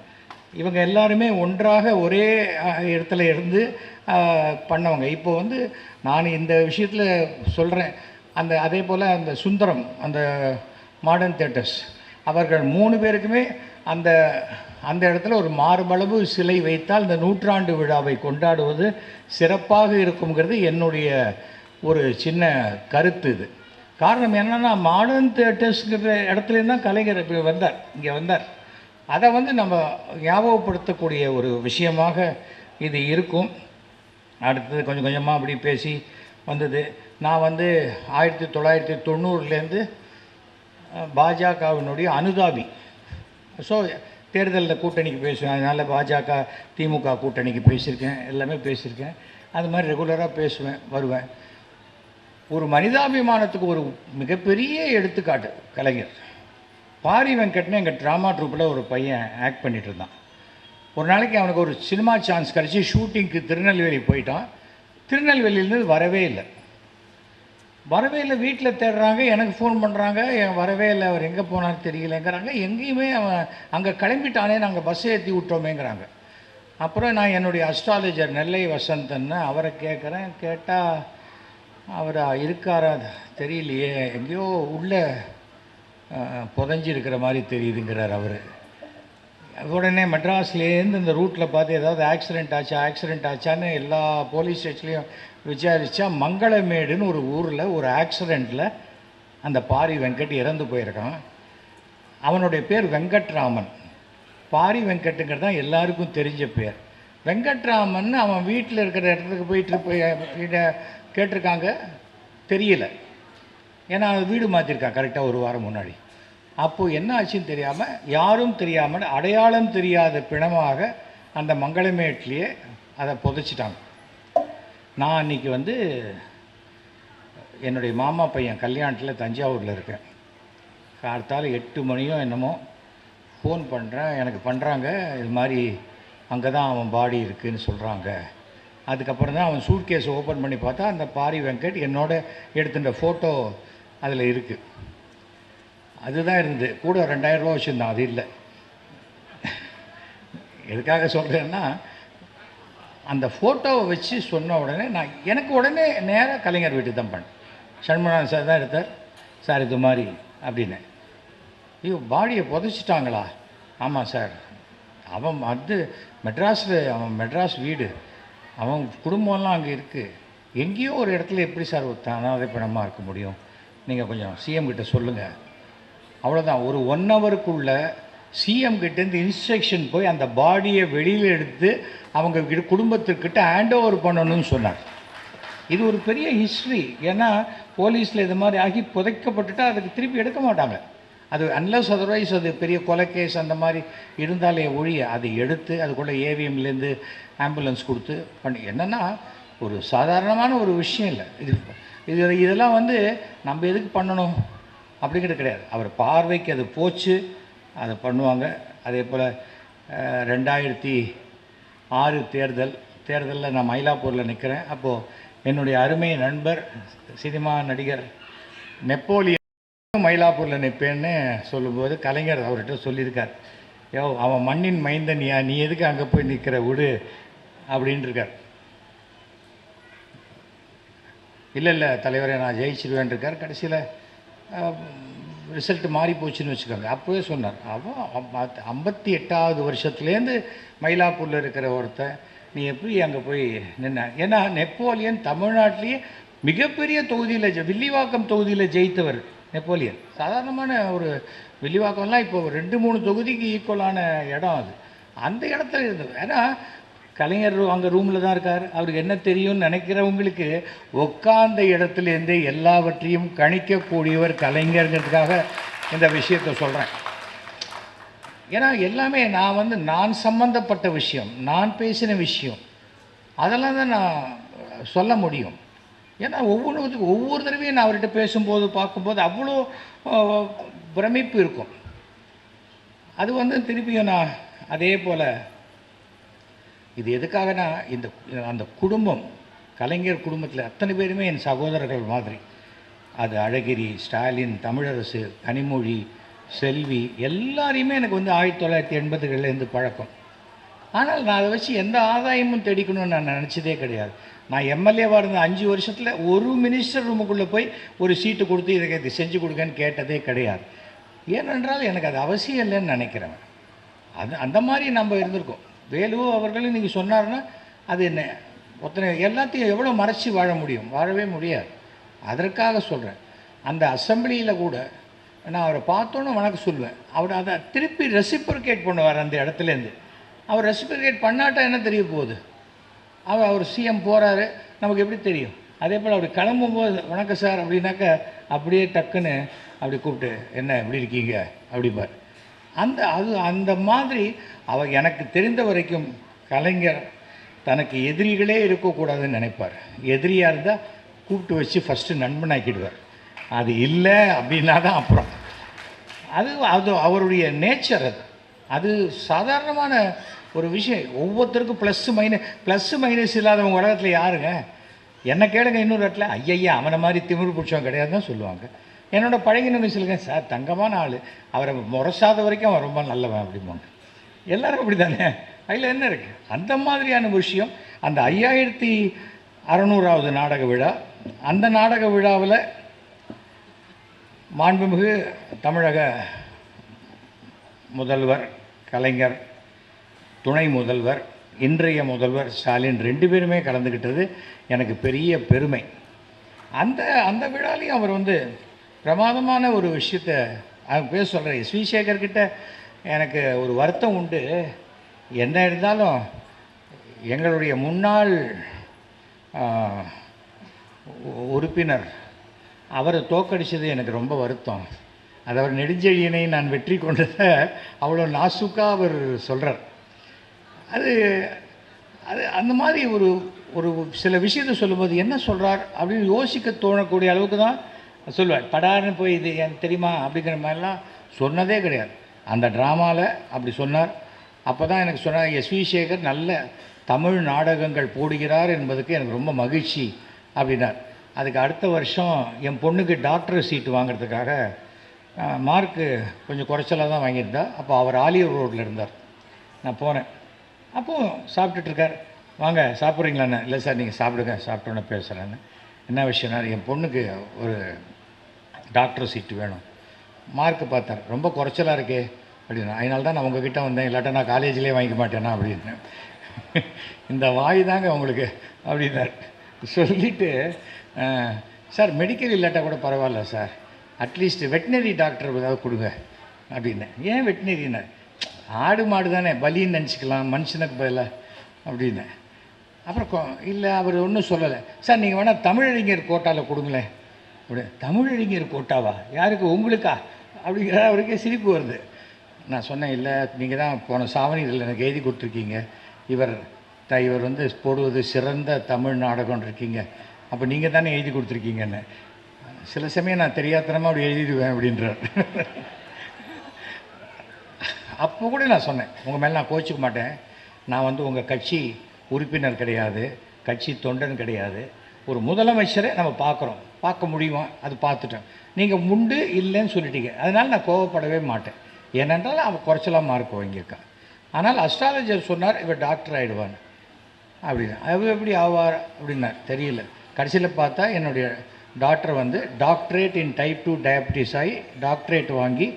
இவங்க எல்லாருமே ஒன்றாக ஒரே இடத்துல இருந்து பண்ணவங்க. இப்போ வந்து நான் இந்த விஷயத்தில் சொல்கிறேன். அதே போல் அந்த சுந்தரம், அந்த மாடர்ன் தியேட்டர்ஸ், அவர்கள் 3 பேருக்குமே அந்த இடத்துல ஒரு மார்பளவு சிலை வைத்தால் இந்த 100ஆண்டு விழாவை கொண்டாடுவது சிறப்பாக இருக்குங்கிறது என்னுடைய ஒரு சின்ன கருத்து. இது காரணம் என்னென்னா, மாடர்ன் தியேட்டர்ஸுங்கிற இடத்துலேருந்து தான் கலைஞர் இங்கே வந்தார். அதை வந்து நம்ம ஞாபகப்படுத்தக்கூடிய ஒரு விஷயமாக இது இருக்கும். அடுத்தது கொஞ்சம் கொஞ்சமாக அப்படி பேசி வந்தது. நான் வந்து 1990லேருந்து பாஜகவினுடைய அனுதாபி. ஸோ தேர்தலில் கூட்டணிக்கு பேசுவேன். அதனால் பாஜக திமுக கூட்டணிக்கு பேசியிருக்கேன், எல்லாமே பேசியிருக்கேன். அது மாதிரி ரெகுலராக பேசுவேன், வருவேன். ஒரு மனிதாபிமானத்துக்கு ஒரு மிகப்பெரிய எடுத்துக்காட்டு கலைஞர். பாரி வெங்கட்னு எங்கள் ட்ராமா ட்ரூப்பில் ஒரு பையன் ஆக்ட் பண்ணிகிட்டு இருந்தான். ஒரு நாளைக்கு அவனுக்கு ஒரு சினிமா சான்ஸ் கிடச்சி ஷூட்டிங்க்கு திருநெல்வேலி போயிட்டான். திருநெல்வேலியிலேருந்து வரவே இல்லை. வீட்டில் தேடுறாங்க, எனக்கு ஃபோன் பண்ணுறாங்க, வரவே இல்லை, அவர் எங்கே போனான்னு தெரியலைங்கிறாங்க. எங்கேயுமே அவன் அங்கே கிளம்பிட்டானே, நாங்கள் பஸ்ஸை ஏற்றி விட்டோமேங்கிறாங்க. அப்புறம் நான் என்னுடைய அஸ்ட்ராலஜர் நெல்லை வசந்தன்னு அவரை கேட்குறேன். கேட்டால் அவர் இருக்காரா தெரியலையே, எங்கேயோ உள்ளே புதஞ்சி இருக்கிற மாதிரி தெரியுதுங்கிறார் அவர். உடனே மெட்ராஸ்லேருந்து இந்த ரூட்டில் பார்த்து ஏதாவது ஆக்சிடெண்ட் ஆச்சான்னு எல்லா போலீஸ் ஸ்டேஷன்லேயும் விசாரித்தா மங்களமேடுன்னு ஒரு ஊரில் ஒரு ஆக்சிடெண்ட்டில் அந்த பாரி வெங்கட் இறந்து போயிருக்கான். அவனுடைய பேர் வெங்கட்ராமன். பாரி வெங்கட்டுங்கிறது தான் எல்லாருக்கும் தெரிஞ்ச பேர். வெங்கட்ராமன் அவன் வீட்டில் இருக்கிற இடத்துக்கு போய் கேட்டிருக்காங்க, தெரியல. ஏன்னா வீடு மாற்றிருக்கான் கரெக்டாக ஒரு வாரம் முன்னாடி. அப்போது என்ன ஆச்சுன்னு தெரியாமல், யாரும் தெரியாமல், அடையாளம் தெரியாத பிணமாக அந்த மங்களமேட்லேயே அதை புதைச்சிட்டாங்க. நான் அன்றைக்கி என்னுடைய மாமா பையன் கல்யாணத்தில் தஞ்சாவூரில் இருக்கேன். காலத்தால் 8 மணியோ என்னமோ ஃபோன் பண்ணுறேன். எனக்கு பண்ணுறாங்க, இது மாதிரி அங்கே தான் அவன் பாடி இருக்குதுன்னு சொல்கிறாங்க. அதுக்கப்புறம் தான் அவன் சூட்கேஸை ஓப்பன் பண்ணி பார்த்தா அந்த பாரி வெங்கட் என்னோட எடுத்துட்ட ஃபோட்டோ அதில் இருக்குது. அதுதான் இருந்தது. கூட 2000 ரூபா வச்சுருந்தான். அது இல்லை. எதுக்காக சொல்கிறேன்னா, அந்த ஃபோட்டோவை வச்சு சொன்ன உடனே எனக்கு உடனே நேராக கலைஞர் வீட்டுக்கு தான் பண்ணேன். சண்முகநாதன் சார் தான் எடுத்தார். சார் இது மாதிரி அப்படின்னு. ஐயோ, பாடியை புதைச்சிட்டாங்களா? ஆமாம் சார். அவன் அவன் மெட்ராஸ் வீடு, அவன் குடும்பம்லாம் அங்கே இருக்குது. எங்கேயோ ஒரு இடத்துல எப்படி சார் ஒரு அனாதை பணமாக இருக்க முடியும்? நீங்கள் கொஞ்சம் சிஎம் கிட்ட சொல்லுங்கள். அவ்வளோதான். ஒரு 1 ஹவருக்குள்ளே சிஎம் கிட்டேருந்து இன்ஸ்ட்ரக்ஷன் போய் அந்த பாடியை வெளியில் எடுத்து அவங்க குடும்பத்துக்கிட்ட ஹேண்ட் ஓவர் பண்ணணும்னு சொன்னார். இது ஒரு பெரிய ஹிஸ்ட்ரி. ஏன்னா போலீஸில் இது மாதிரி ஆகி புதைக்கப்பட்டுட்டால் அதுக்கு திருப்பி எடுக்க மாட்டாங்க. அது அன்லஸ் அதர்வைஸ் அது பெரிய கொலை கேஸ் அந்த மாதிரி இருந்தாலே ஒழிய அதை எடுத்து அதுக்குள்ளே ஏவிஎம்லேருந்து ஆம்புலன்ஸ் கொடுத்து பண்ணி, என்னென்னா ஒரு சாதாரணமான ஒரு விஷயம் இல்லை இது. இதெல்லாம் நம்ம எதுக்கு பண்ணணும் அப்படிங்கிறது கிடையாது. அவர் பார்வைக்கு அது போச்சு, அதை பண்ணுவாங்க. அதே போல் 2006 தேர்தலில் நான் மயிலாப்பூரில் நிற்கிறேன். அப்போது என்னுடைய அருமை நண்பர் சினிமா நடிகர் நெப்போலியன் மயிலாப்பூரில் நிற்பேன்னு சொல்லும்போது கலைஞர் அவர்கிட்ட சொல்லியிருக்கார், அவன் மண்ணின் மைந்தனியா, நீ எதுக்கு அங்கே போய் நிற்கிற, விடு அப்படின்ட்டு இருக்கார். இல்லை தலைவரை நான் ஜெயிச்சிருவேன் இருக்கார். கடைசியில் ரிசல்ட்டு மாறி போச்சுன்னு வச்சுக்கோங்க. அப்போவே சொன்னார், அவன் 58வது வருஷத்துலேருந்து மயிலாப்பூரில் இருக்கிற ஒருத்தன் நீ எப்படி அங்கே போய் நின்ன? ஏன்னா நெப்போலியன் தமிழ்நாட்டிலேயே மிகப்பெரிய தொகுதியில் வில்லிவாக்கம் தொகுதியில் ஜெயித்தவர் நெப்போலியன். சாதாரணமான ஒரு வில்லிவாக்கம்லாம் இப்போ 2-3 தொகுதிக்கு ஈக்குவலான இடம் அது. அந்த இடத்துல இருந்தது. ஏன்னா கலைஞர் அங்கே ரூமில் தான் இருக்கார். அவருக்கு என்ன தெரியும்னு நினைக்கிறவங்களுக்கு உட்கார்ந்த இடத்துலேருந்து எல்லாவற்றையும் கணிக்கக்கூடியவர் கலைஞருங்கிறதுக்காக இந்த விஷயத்தை சொல்கிறேன். ஏன்னா எல்லாமே நான் சம்பந்தப்பட்ட விஷயம், நான் பேசின விஷயம், அதெல்லாம் தான் நான் சொல்ல முடியும். ஏன்னா ஒவ்வொரு தடவையும் நான் அவர்கிட்ட பேசும்போது பார்க்கும்போது அவ்வளோ பிரமிப்பு இருக்கும். அது திருப்பியும் நான் அதே போல் இது எதுக்காகனா, அந்த குடும்பம், கலைஞர் குடும்பத்தில் அத்தனை பேருமே என் சகோதரர்கள் மாதிரி. அது அழகிரி, ஸ்டாலின், தமிழரசு, கனிமொழி, செல்வி, எல்லாரையுமே எனக்கு 1980களிலேருந்து பழக்கம். ஆனால் நான் அதை வச்சு எந்த ஆதாயமும் தேடிக்கணும்னு நான் நினச்சதே கிடையாது. நான் எம்எல்ஏவாக இருந்த 5 வருஷத்தில் ஒரு மினிஸ்டர் ரூமுக்குள்ளே போய் ஒரு சீட்டு கொடுத்து இதை செஞ்சு கொடுங்கன்னு கேட்டதே கிடையாது. ஏனென்றால் எனக்கு அது அவசியம் இல்லைன்னு நினைக்கிறேன். அந்த மாதிரி நம்ம இருந்திருக்கோம். வேலு அவர்களும் நீங்கள் சொன்னார்னா அது என்ன எல்லாத்தையும் எவ்வளோ மறைச்சி வாழ முடியும்? வாழவே முடியாது. அதற்காக சொல்கிறேன். அந்த அசம்பிளியில் கூட நான் அவரை பார்த்தோன்னே வணக்கம் சொல்லுவேன். அவர் அதை திருப்பி ரெசிப்ரிகேட் பண்ணுவார் அந்த இடத்துலேருந்து. அவர் ரெசிப்ரிகேட் பண்ணாட்டா என்ன தெரிய போகுது? அவர் சிஎம் போகிறாரு, நமக்கு எப்படி தெரியும்? அதே போல் அவர் கிளம்பும்போது வணக்கம் சார் அப்படின்னாக்கா அப்படியே டக்குன்னு அப்படி கூப்பிட்டு என்ன எப்படி இருக்கீங்க அப்படிப்பார். அந்த மாதிரி அவர் எனக்கு தெரிந்த வரைக்கும் கலைஞர் தனக்கு எதிரிகளே இருக்கக்கூடாதுன்னு நினைப்பார். எதிரியாக இருந்தால் கூப்பிட்டு வச்சு ஃபஸ்ட்டு நண்பனாக்கிடுவார். அது இல்லை அப்படின்னா தான் அப்புறம் அது அவருடைய நேச்சர். அது சாதாரணமான ஒரு விஷயம். ஒவ்வொருத்தருக்கும் ப்ளஸ்ஸு மைனஸ் இல்லாதவங்க உலகத்தில் யாருங்க? என்ன கேளுங்க இன்னொரு இடத்துல, ஐயா அவனை மாதிரி திமிரு பிடிச்சவன் கிடையாது தான் சொல்லுவாங்க. என்னோடய பழகினவங்க சொல்லுங்க, சார் தங்கமான ஆள், அவரை முறைசாத வரைக்கும் அவன் ரொம்ப நல்லவன் அப்படிம்பாங்க. எல்லோரும் அப்படி தானே, அதில் என்ன இருக்குது? அந்த மாதிரியான விஷயம். அந்த 5600வது நாடக விழா, அந்த நாடக விழாவில் மாண்புமிகு தமிழக முதல்வர் கலைஞர், துணை முதல்வர், இன்றைய முதல்வர் ஸ்டாலின் 2 பேருமே கலந்துக்கிட்டது எனக்கு பெரிய பெருமை. அந்த அந்த விழாலையும் அவர் வந்து பிரமாதமான ஒரு விஷயத்த அவர் பேச சொல்கிறார். எஸ்வி சேகர்கிட்ட எனக்கு ஒரு வருத்தம் உண்டு. என்ன இருந்தாலும் எங்களுடைய முன்னாள் உறுப்பினர் அவரை தோக்கடிச்சது எனக்கு ரொம்ப வருத்தம். அது அவர் நெடுஞ்செழியனை நான் வெற்றி கொண்டதை அவ்வளோ நாசுக்காக அவர் சொல்கிறார். அது அது அந்த மாதிரி ஒரு ஒரு சில விஷயத்தை சொல்லும்போது என்ன சொல்கிறார் அப்படின்னு யோசிக்க தோணக்கூடிய அளவுக்கு தான் சொல்லுவார். படாருன்னு போய் இது எனக்கு தெரியுமா அப்படிங்கிற மாதிரிலாம் சொன்னதே கிடையாது. அந்த ட்ராமாவில் அப்படி சொன்னார். அப்போ தான் எனக்கு சொன்னார், எஸ்வி சேகர் நல்ல தமிழ் நாடகங்கள் போடுகிறார் என்பதுக்கு எனக்கு ரொம்ப மகிழ்ச்சி அப்படின்னார். அதுக்கு அடுத்த வருஷம் என் பொண்ணுக்கு டாக்டர் சீட்டு வாங்கிறதுக்காக மார்க்கு கொஞ்சம் குறைச்சலாக தான் வாங்கியிருந்தா. அப்போ அவர் ஆலியூர் ரோட்டில் இருந்தார். நான் போனேன். அப்போது சாப்பிட்டுட்ருக்கார். வாங்க சாப்பிட்றீங்களாண்ணே? இல்லை சார் நீங்கள் சாப்பிடுங்க, சாப்பிட்டோன்னே பேசுகிறேன்னு. என்ன விஷயம்னா, என் பொண்ணுக்கு ஒரு டாக்டர் சீட்டு வேணும். மார்க்கு பார்த்தார், ரொம்ப குறைச்சலாக இருக்கே அப்படின்னா. அதனால தான் நான் உங்ககிட்ட வந்தேன், இல்லாட்டா நான் காலேஜ்லேயே வாங்கிக்க மாட்டேன்னா அப்படின்னு. இந்த வாய் தாங்க உங்களுக்கு அப்படின்னார். சொல்லிவிட்டு, சார் மெடிக்கல் இல்லாட்டா கூட பரவாயில்ல சார், அட்லீஸ்ட் வெட்டினரி டாக்டர் ஏதாவது கொடுங்க அப்படின்னேன். ஏன் வெட்டினரின்னு? ஆடு மாடு தானே, பலின்னு நினச்சிக்கலாம் மனுஷனுக்கு பதிலாக அப்படின்னேன். அப்புறம் இல்லை அவர் ஒன்றும் சொல்லலை. சார் நீங்கள் வேணால் தமிழறிஞர் கோட்டாவில் கொடுங்களேன் அப்படி. தமிழறிஞர் கோட்டாவா? யாருக்கு? உங்களுக்கா? அப்படிங்கிற அவருக்கே சிரிப்பு வருது. நான் சொன்னேன், இல்லை நீங்கள் தான் போன சாவணியில் எனக்கு எழுதி கொடுத்துருக்கீங்க, இவர் வந்து போடுவது சிறந்த தமிழ் நாடகம்னு இருக்கீங்க, அப்போ நீங்கள் தானே எழுதி கொடுத்துருக்கீங்கன்னு. சில சமயம் நான் தெரியாதனமாக அப்படி எழுதிடுவேன் அப்படின்றார். அப்போ கூட நான் சொன்னேன், உங்கள் மேலே நான் கோச்சிக்க மாட்டேன், நான் வந்து உங்கள் கட்சி உறுப்பினர் கிடையாது, கட்சி தொண்டன் கிடையாது, ஒரு முதலமைச்சரை நம்ம பார்க்குறோம், பார்க்க முடியுமா, அது பார்த்துட்டோம், நீங்கள் உண்டு இல்லைன்னு சொல்லிட்டீங்க, அதனால் நான் கோவப்படவே மாட்டேன். ஏனென்றால் அவன் குறைச்சலாம் மார்க் வாங்கியிருக்கான். ஆனால் அஸ்ட்ராலஜர் சொன்னார் இவர் டாக்டர் ஆகிடுவான்னு அப்படின்னு. அவர் எப்படி ஆவார் அப்படின்னார், தெரியல. கடைசியில் பார்த்தா என்னுடைய டாக்டர் வந்து டாக்டரேட் இன் டைப் 2 டயபிட்டிஸ் ஆகி டாக்டரேட் வாங்கி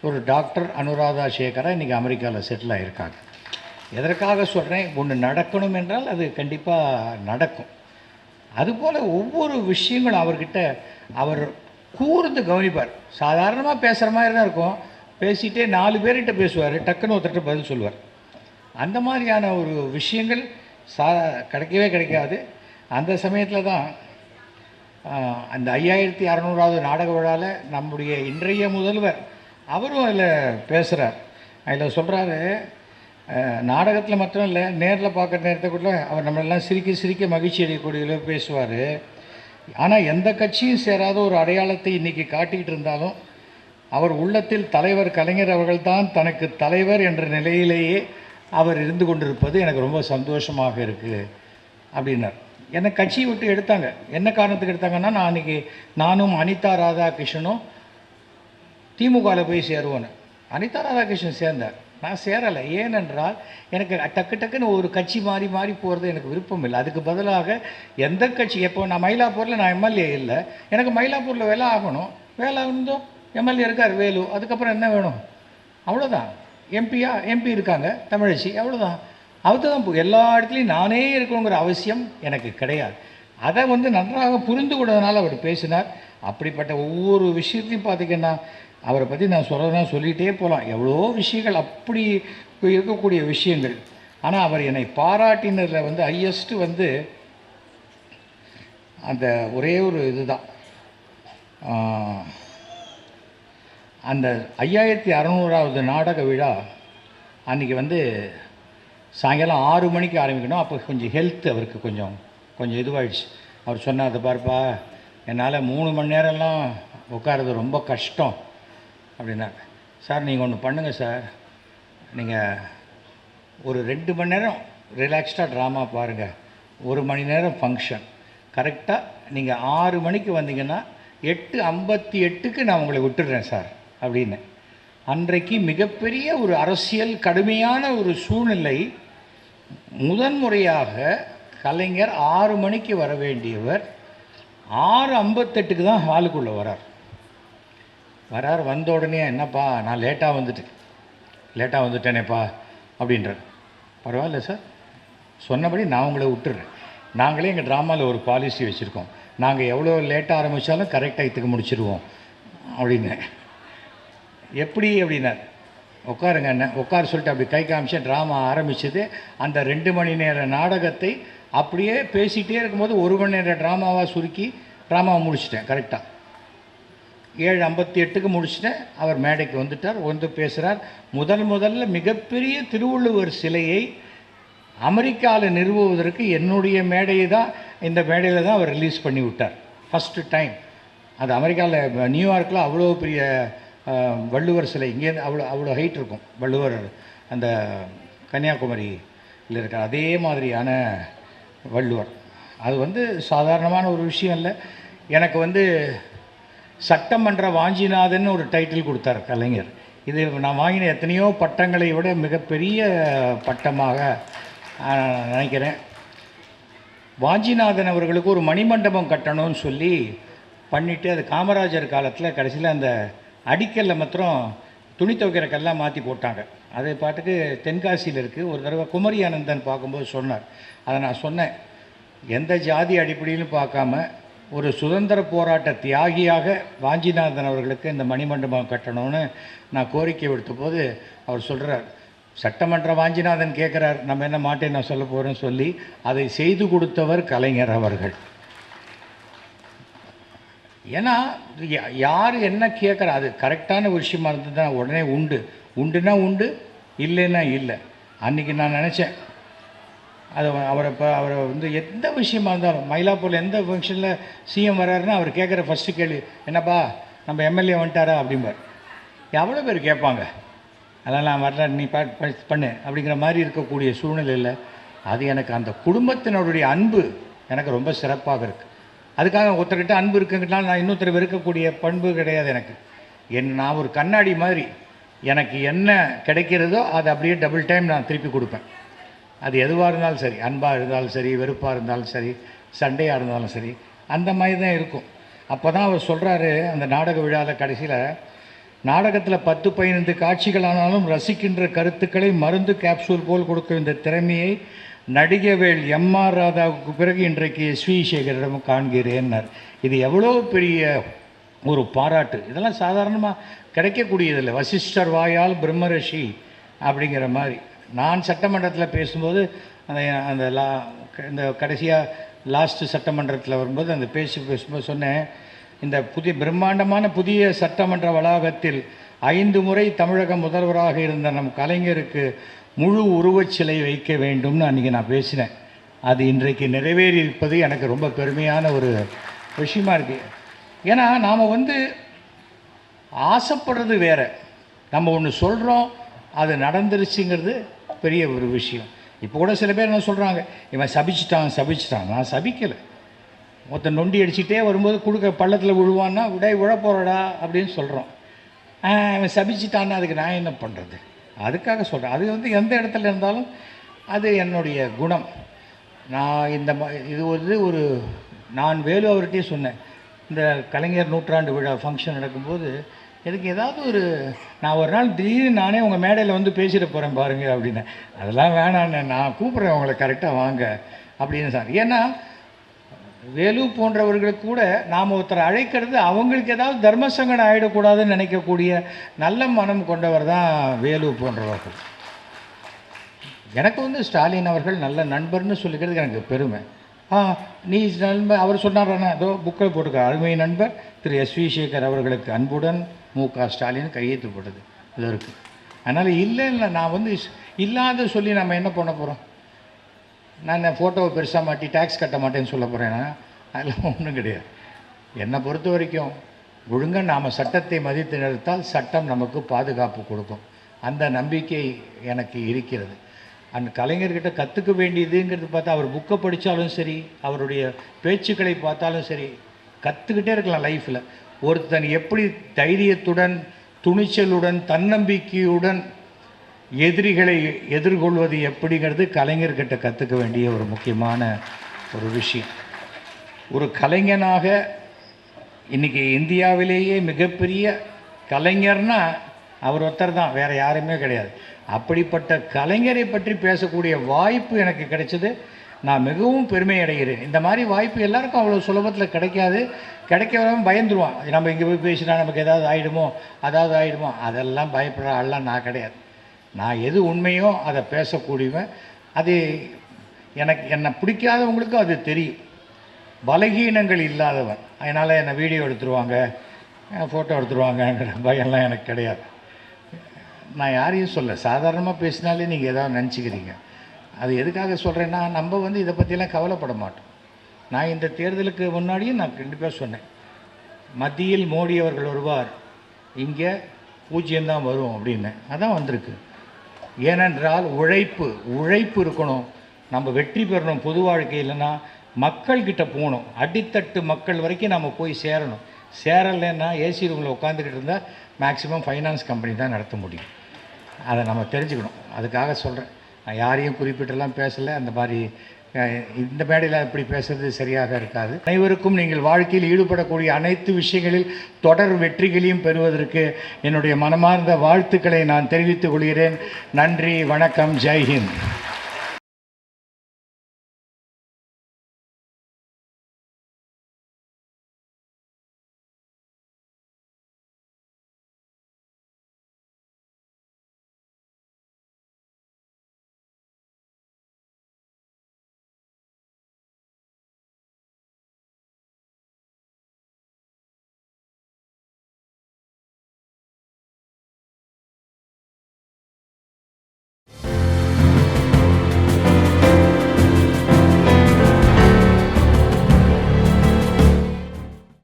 ஒரு டாக்டர் அனுராதா சேகரா இன்றைக்கி அமெரிக்காவில் செட்டில் ஆகியிருக்காங்க. எதற்காக சொல்கிறேன், ஒன்று நடக்கணும் என்றால் அது கண்டிப்பாக நடக்கும். அதுபோல் ஒவ்வொரு விஷயங்களும் அவர்கிட்ட அவர் கூர்ந்து கவனிப்பார். சாதாரணமாக பேசுகிற மாதிரி தான் இருக்கும், பேசிகிட்டே 4 பேர்கிட்ட பேசுவார், டக்குன்னு ஒருத்தர்கிட்ட பதில் சொல்லுவார். அந்த மாதிரியான ஒரு விஷயங்கள் கிடைக்கவே கிடைக்காது. அந்த சமயத்தில் தான் அந்த 5600வது நாடக விழாவில் நம்முடைய இன்றைய முதல்வர் அவரும் அதில் பேசுகிறார். அதில் சொல்கிறாரு, நாடகத்தில் மாத்திரம் இல்லை, நேரில் பார்க்குற நேரத்துக்குள்ள அவர் நம்மளெல்லாம் சிரிக்க சிரிக்க மகிழ்ச்சி அடையக்கூடிய பேசுவார். ஆனால் எந்த கட்சியும் சேராத ஒரு அடையாளத்தை இன்றைக்கி காட்டிக்கிட்டு இருந்தாலும் அவர் உள்ளத்தில் தலைவர் கலைஞர் அவர்கள்தான் தனக்கு தலைவர் என்ற நிலையிலேயே அவர் இருந்து கொண்டிருப்பது எனக்கு ரொம்ப சந்தோஷமாக இருக்குது அப்படின்னார். என்னை கட்சியை விட்டு எடுத்தாங்க. என்ன காரணத்துக்கு எடுத்தாங்கன்னா, நான் அன்றைக்கி நானும் அனிதா ராதாகிருஷ்ணனும் திமுகவில் போய் சேருவோன்னு. அனிதா ராதாகிருஷ்ணன் சேர்ந்தார், நான் சேரலை. ஏனென்றால் எனக்கு டக்குன்னு ஒரு கட்சி மாறி மாறி போகிறது எனக்கு விருப்பம் இல்லை. அதுக்கு பதிலாக எந்த கட்சி, எப்போ நான் மயிலாப்பூரில் நான் எம்எல்ஏ இல்லை, எனக்கு மயிலாப்பூரில் வேலை ஆகணும், வேலை ஆகணும், எம்எல்ஏ இருக்கார் வேலு, அதுக்கப்புறம் என்ன வேணும், அவ்வளோதான். எம்பி இருக்காங்க தமிழச்சி, அவ்வளோதான். அதுதான் எல்லா இடத்துலையும் நானே இருக்கணுங்கிற அவசியம் எனக்கு கிடையாது. அதை வந்து நன்றாக புரிந்து கொண்டதுனால அவர் பேசினார். அப்படிப்பட்ட ஒவ்வொரு விஷயத்தையும் பார்த்திங்கன்னா அவரை பற்றி நான் சொல்லிகிட்டே போகலாம். எவ்வளோ விஷயங்கள் அப்படி இருக்கக்கூடிய விஷயங்கள். ஆனால் அவர் என்னை பாராட்டினதில் வந்து ஹையஸ்ட்டு வந்து அந்த ஒரே ஒரு இதுதான், அந்த 5600வது நாடக விழா அன்றைக்கி வந்து சாயங்காலம் 6 மணிக்கு ஆரம்பிக்கணும். அப்போ கொஞ்சம் ஹெல்த் அவருக்கு கொஞ்சம் இதுவாகிடுச்சு. அவர் சொன்னார், அதை பார்ப்பா, என்னால் 3 மணி நேரம்லாம் உட்காரது ரொம்ப கஷ்டம் அப்படின்னாங்க. சார் நீங்கள் ஒன்று பண்ணுங்கள் சார், நீங்கள் ஒரு 2 மணி நேரம் ரிலாக்ஸ்டாக ட்ராமா பாருங்கள், 1 மணி நேரம் ஃபங்க்ஷன், கரெக்டாக நீங்கள் 6 மணிக்கு வந்தீங்கன்னா 8:58க்கு நான் உங்களை விட்டுடுறேன் சார் அப்படின்னு. அன்றைக்கு மிகப்பெரிய ஒரு அரசியல் கடுமையான ஒரு சூழ்நிலை. முதன்முறையாக கலைஞர் 6 மணிக்கு வர வேண்டியவர் 6:58க்கு தான் ஹாலுக்குள்ளே வரார். வந்த உடனே, என்னப்பா நான் லேட்டாக வந்துட்டேன், லேட்டாக வந்துட்டேனேப்பா அப்படின்றார். பரவாயில்ல சார், சொன்னபடி நான் உங்களை விட்டுறேன். நாங்களே எங்கள் ட்ராமாவில் ஒரு பாலிசி வச்சுருக்கோம், நாங்கள் எவ்வளோ லேட்டாக ஆரம்பித்தாலும் கரெக்ட் டயத்துக்கு முடிச்சிடுவோம் அப்படின்னு. எப்படி அப்படின்னார். உட்காருங்க என்ன உட்கார சொல்லிட்டு அப்படி கை காமிச்சு ட்ராமா ஆரம்பிச்சது. அந்த 2 மணி நேர நாடகத்தை அப்படியே பேசிகிட்டே இருக்கும்போது 1 மணி நேர ட்ராமாவாக சுருக்கி ட்ராமாவை முடிச்சிட்டேன். கரெக்டாக 7:58க்கு முடிச்சிட்டேன். அவர் மேடைக்கு வந்துட்டார், வந்து பேசுகிறார். முதல்ல மிகப்பெரிய திருவள்ளுவர் சிலையை அமெரிக்காவில் நிறுவுவதற்கு என்னுடைய மேடையை தான், இந்த மேடையில் தான் அவர் ரிலீஸ் பண்ணி விட்டார் ஃபஸ்ட்டு டைம். அது அமெரிக்காவில் நியூயார்க்கில் அவ்வளோ பெரிய வள்ளுவர் சிலை, இங்கேருந்து அவ்வளோ ஹைட் இருக்கும் வள்ளுவர். அந்த கன்னியாகுமரியில் இருக்கிற அதே மாதிரியான வள்ளுவர். அது சாதாரணமான ஒரு விஷயம் இல்லை. எனக்கு சட்டமன்ற வாஞ்சிநாதன் ஒரு டைட்டில் கொடுத்தார் கலைஞர். இது நான் வாங்கின எத்தனையோ பட்டங்களை விட மிகப்பெரிய பட்டமாக நினைக்கிறேன். வாஞ்சிநாதன் அவர்களுக்கு ஒரு மணிமண்டபம் கட்டணும்னு சொல்லி பண்ணிவிட்டு, அது காமராஜர் காலத்தில் கடைசியில் அந்த அடிக்கல்ல மாத்திரம் துணி துவைக்கிற கல்லாம் மாற்றி போட்டாங்க. அது பாட்டுக்கு தென்காசியில் இருக்குது. ஒரு தடவை குமரி ஆனந்தன் பார்க்கும்போது சொன்னார். அதை நான் சொன்னேன், எந்த ஜாதி அடிப்படையிலும் பார்க்காம ஒரு சுதந்திர போராட்ட தியாகியாக வாஞ்சிநாதன் அவர்களுக்கு இந்த மணிமண்டபம் கட்டணும்னு நான் கோரிக்கை விடுத்த போது அவர் சொல்கிறார், சட்டமன்ற வாஞ்சிநாதன் கேட்குறார், நம்ம என்ன மாட்டேன் நான் சொல்ல போகிறேன்னு சொல்லி அதை செய்து கொடுத்தவர் கலைஞர் அவர்கள். ஏன்னா யார் என்ன கேட்குறா, அது கரெக்டான ஒரு விஷயமா இருந்தது தான் உடனே உண்டுன்னா உண்டு, இல்லைன்னா இல்லை. அன்றைக்கி நான் நினச்சேன், அவரை எந்த விஷயமா இருந்தாலும், மயிலாப்பூரில் எந்த ஃபங்க்ஷனில் சிஎம் வர்றாருன்னா அவர் கேட்குற ஃபஸ்ட்டு கேள்வி, என்னப்பா நம்ம எம்எல்ஏ வந்துட்டாரா அப்படிம்பார். எவ்வளோ பேர் கேட்பாங்க, அதெல்லாம் நான் வரல, நீ பண்ணு அப்படிங்கிற மாதிரி இருக்கக்கூடிய சூழ்நிலையில் அது எனக்கு அந்த குடும்பத்தினருடைய அன்பு எனக்கு ரொம்ப சிறப்பாக இருக்குது. அதுக்காக ஒருத்தர்கிட்ட அன்பு இருக்குங்கிட்டாலும் நான் இன்னொருத்தர் வெறுக்கக்கூடிய பண்பு கிடையாது எனக்கு. நான் ஒரு கண்ணாடி மாதிரி, எனக்கு என்ன கிடைக்கிறதோ அதை அப்படியே டபுள் டைம் நான் திருப்பி கொடுப்பேன். அது எதுவாக இருந்தாலும் சரி, அன்பாக இருந்தாலும் சரி, வெறுப்பாக இருந்தாலும் சரி, சண்டையாக இருந்தாலும் சரி, அந்த மாதிரி தான் இருக்கும். அப்போ தான் அவர் சொல்கிறாரு அந்த நாடக விழாவில் கடைசியில், நாடகத்தில் 10-15 காட்சிகளானாலும் ரசிக்கின்ற கருத்துக்களை மருந்து கேப்சூல் போல் கொடுக்கும் இந்த திறமையை நடிகவேள் எம்ஆர் ராதாவுக்கு பிறகு இன்றைக்கு எஸ்வி சேகரிடம் காண்கிறேன்னார். இது எவ்வளோ பெரிய ஒரு பாராட்டு. இதெல்லாம் சாதாரணமாக கிடைக்கக்கூடியதில்லை. வசிஷ்டர் வாயால் பிரம்மரிஷி அப்படிங்கிற மாதிரி. நான் சட்டமன்றத்தில் பேசும்போது இந்த கடைசியாக லாஸ்ட்டு சட்டமன்றத்தில் வரும்போது அந்த பேசும்போது சொன்னேன், இந்த பிரம்மாண்டமான புதிய சட்டமன்ற வளாகத்தில் 5 முறை தமிழக முதல்வராக இருந்த நம் கலைஞருக்கு முழு உருவச்சிலை வைக்க வேண்டும்னு அன்றைக்கி நான் பேசினேன். அது இன்றைக்கு நிறைவேறி இருப்பது எனக்கு ரொம்ப பெருமையான ஒரு விஷயமா இருக்குது. ஏன்னா நாம் ஆசைப்படுறது வேறு, நம்ம ஒன்று சொல்கிறோம் அது நடந்துருச்சுங்கிறது பெரிய ஒரு விஷயம். இப்போ கூட சில பேர் என்ன சொல்கிறாங்க, இவன் சபிச்சிட்டான். நான் சபிக்கலை. மொத்தம் நொண்டி அடிச்சுட்டே வரும்போது கொடுக்க பள்ளத்தில் விழுவான்னா விழ போகிறடா அப்படின்னு சொல்கிறோம். இவன் சபிச்சிட்டான்னா அதுக்கு நான் என்ன பண்ணுறது? அதுக்காக சொல்கிறேன். அது எந்த இடத்துல இருந்தாலும் அது என்னுடைய குணம். நான் இது ஒரு நான் வேலு அவர்கிட்டே சொன்னேன், இந்த கலைஞர் நூற்றாண்டு விழா ஃபங்க்ஷன் நடக்கும்போது எனக்கு ஏதாவது நான் ஒரு நாள் திடீர்னு நானே உங்கள் மேடையில் பேசிட்டு போகிறேன் பாருங்கள் அப்படின்னு. அதெல்லாம் வேணான்னு, நான் கூப்பிட்றேன் உங்களை கரெக்டாக வாங்க அப்படின்னு சார். ஏன்னா வேலு போன்றவர்களுக்கு கூட நாம் ஒருத்தரை அழைக்கிறது அவங்களுக்கு ஏதாவது தர்ம சங்கடம் ஆகிடக்கூடாதுன்னு நினைக்கக்கூடிய நல்ல மனம் கொண்டவர் தான் வேலு போன்றவர்கள். எனக்கு ஸ்டாலின் அவர்கள் நல்ல நண்பர்னு சொல்லிக்கிறது எனக்கு பெருமை. நீ நண்பர் அவர் சொன்னார்னா ஏதோ புக்கை போட்டுக்க, அருமை நண்பர் திரு எஸ்வி சேகர் அவர்களுக்கு அன்புடன் மு.க. ஸ்டாலின் கையெழுத்து போட்டது இது இருக்குது. அதனால் இல்லை நான் இல்லாத சொல்லி நம்ம என்ன பண்ண போகிறோம்? நான் ஃபோட்டோவை பெருசாக மாட்டி டேக்ஸ் கட்ட மாட்டேன்னு சொல்ல போகிறேன்னா அதெல்லாம் ஒன்றும் கிடையாது. என்னை பொறுத்த வரைக்கும் ஒழுங்காக நாம் சட்டத்தை மதித்து நிறுத்தால் சட்டம் நமக்கு பாதுகாப்பு கொடுக்கும். அந்த நம்பிக்கை எனக்கு இருக்கிறது. அந்த கலைஞர்கிட்ட கற்றுக்க வேண்டியதுங்கிறது பார்த்தா, அவர் புக்கை படித்தாலும் சரி, அவருடைய பேச்சுக்களை பார்த்தாலும் சரி, கற்றுக்கிட்டே இருக்கலாம் லைஃப்பில். ஒருத்தன் எப்படி தைரியத்துடன், துணிச்சலுடன், தன்னம்பிக்கையுடன் எதிரிகளை எதிர்கொள்வது எப்படிங்கிறது கலைஞர்கிட்ட கற்றுக்க வேண்டிய ஒரு முக்கியமான ஒரு விஷயம். ஒரு கலைஞனாக இன்றைக்கி இந்தியாவிலேயே மிகப்பெரிய கலைஞர்னால் அவர் ஒருத்தர் தான், வேறு யாருமே கிடையாது. அப்படிப்பட்ட கலைஞரை பற்றி பேசக்கூடிய வாய்ப்பு எனக்கு கிடைச்சது. நான் மிகவும் பெருமை அடைகிறேன். இந்த மாதிரி வாய்ப்பு எல்லாருக்கும் அவ்வளோ சுலபத்தில் கிடைக்காது. கிடைக்கிறவன் பயந்துருவான். நம்ம இங்கே போய் பேசினா நமக்கு ஏதாவது ஆகிடுமோ அதெல்லாம் பயப்படுற ஆள்லாம் நான் கிடையாது. நான் எது உண்மையோ அதை பேசக்கூடியவன். அது என்னை பிடிக்காதவங்களுக்கும் அது தெரியும். பலகீனங்கள் இல்லாதவன். அதனால் என்னை வீடியோ எடுத்துருவாங்க, ஃபோட்டோ எடுத்துருவாங்கங்கிற பயம்லாம் எனக்கு கிடையாது. நான் யாரையும் சொல்ல, சாதாரணமாக பேசினாலே நீங்கள் ஏதாவது நினச்சிக்கிறீங்க. அது எதுக்காக சொல்கிறேன்னா, நம்ம இதை பற்றிலாம் கவலைப்பட மாட்டோம். நான் இந்த தேர்தலுக்கு முன்னாடியும் நான் கண்டிப்பாக சொன்னேன், மத்தியில் மோடி அவர்கள் வருவார், இங்கே 0 தான் வரும் அப்படின்னு. அதான் வந்திருக்கு. ஏனென்றால் உழைப்பு இருக்கணும். நம்ம வெற்றி பெறணும். பொது வாழ்க்கையில்னா மக்கள்கிட்ட போகணும். அடித்தட்டு மக்கள் வரைக்கும் நம்ம போய் சேரணும். சேரலைன்னா ஏசி ரூமில் உட்காந்துக்கிட்டு இருந்தால் மேக்ஸிமம் ஃபைனான்ஸ் கம்பெனி தான் நடத்த முடியும். அதை நம்ம தெரிஞ்சுக்கணும். அதுக்காக சொல்கிறேன். நான் யாரையும் குறிப்பிட்டெல்லாம் பேசலை. அந்த மாதிரி இந்த மேடையில் இப்படி பேசுறது சரியாக இருக்காது. அனைவருக்கும் நீங்கள் வாழ்க்கையில் ஈடுபடக்கூடிய அனைத்து விஷயங்களில் தொடர் வெற்றிகளையும் பெறுவதற்கு என்னுடைய மனமார்ந்த வாழ்த்துக்களை நான் தெரிவித்துக் கொள்கிறேன். நன்றி, வணக்கம், ஜெய்ஹிந்த்.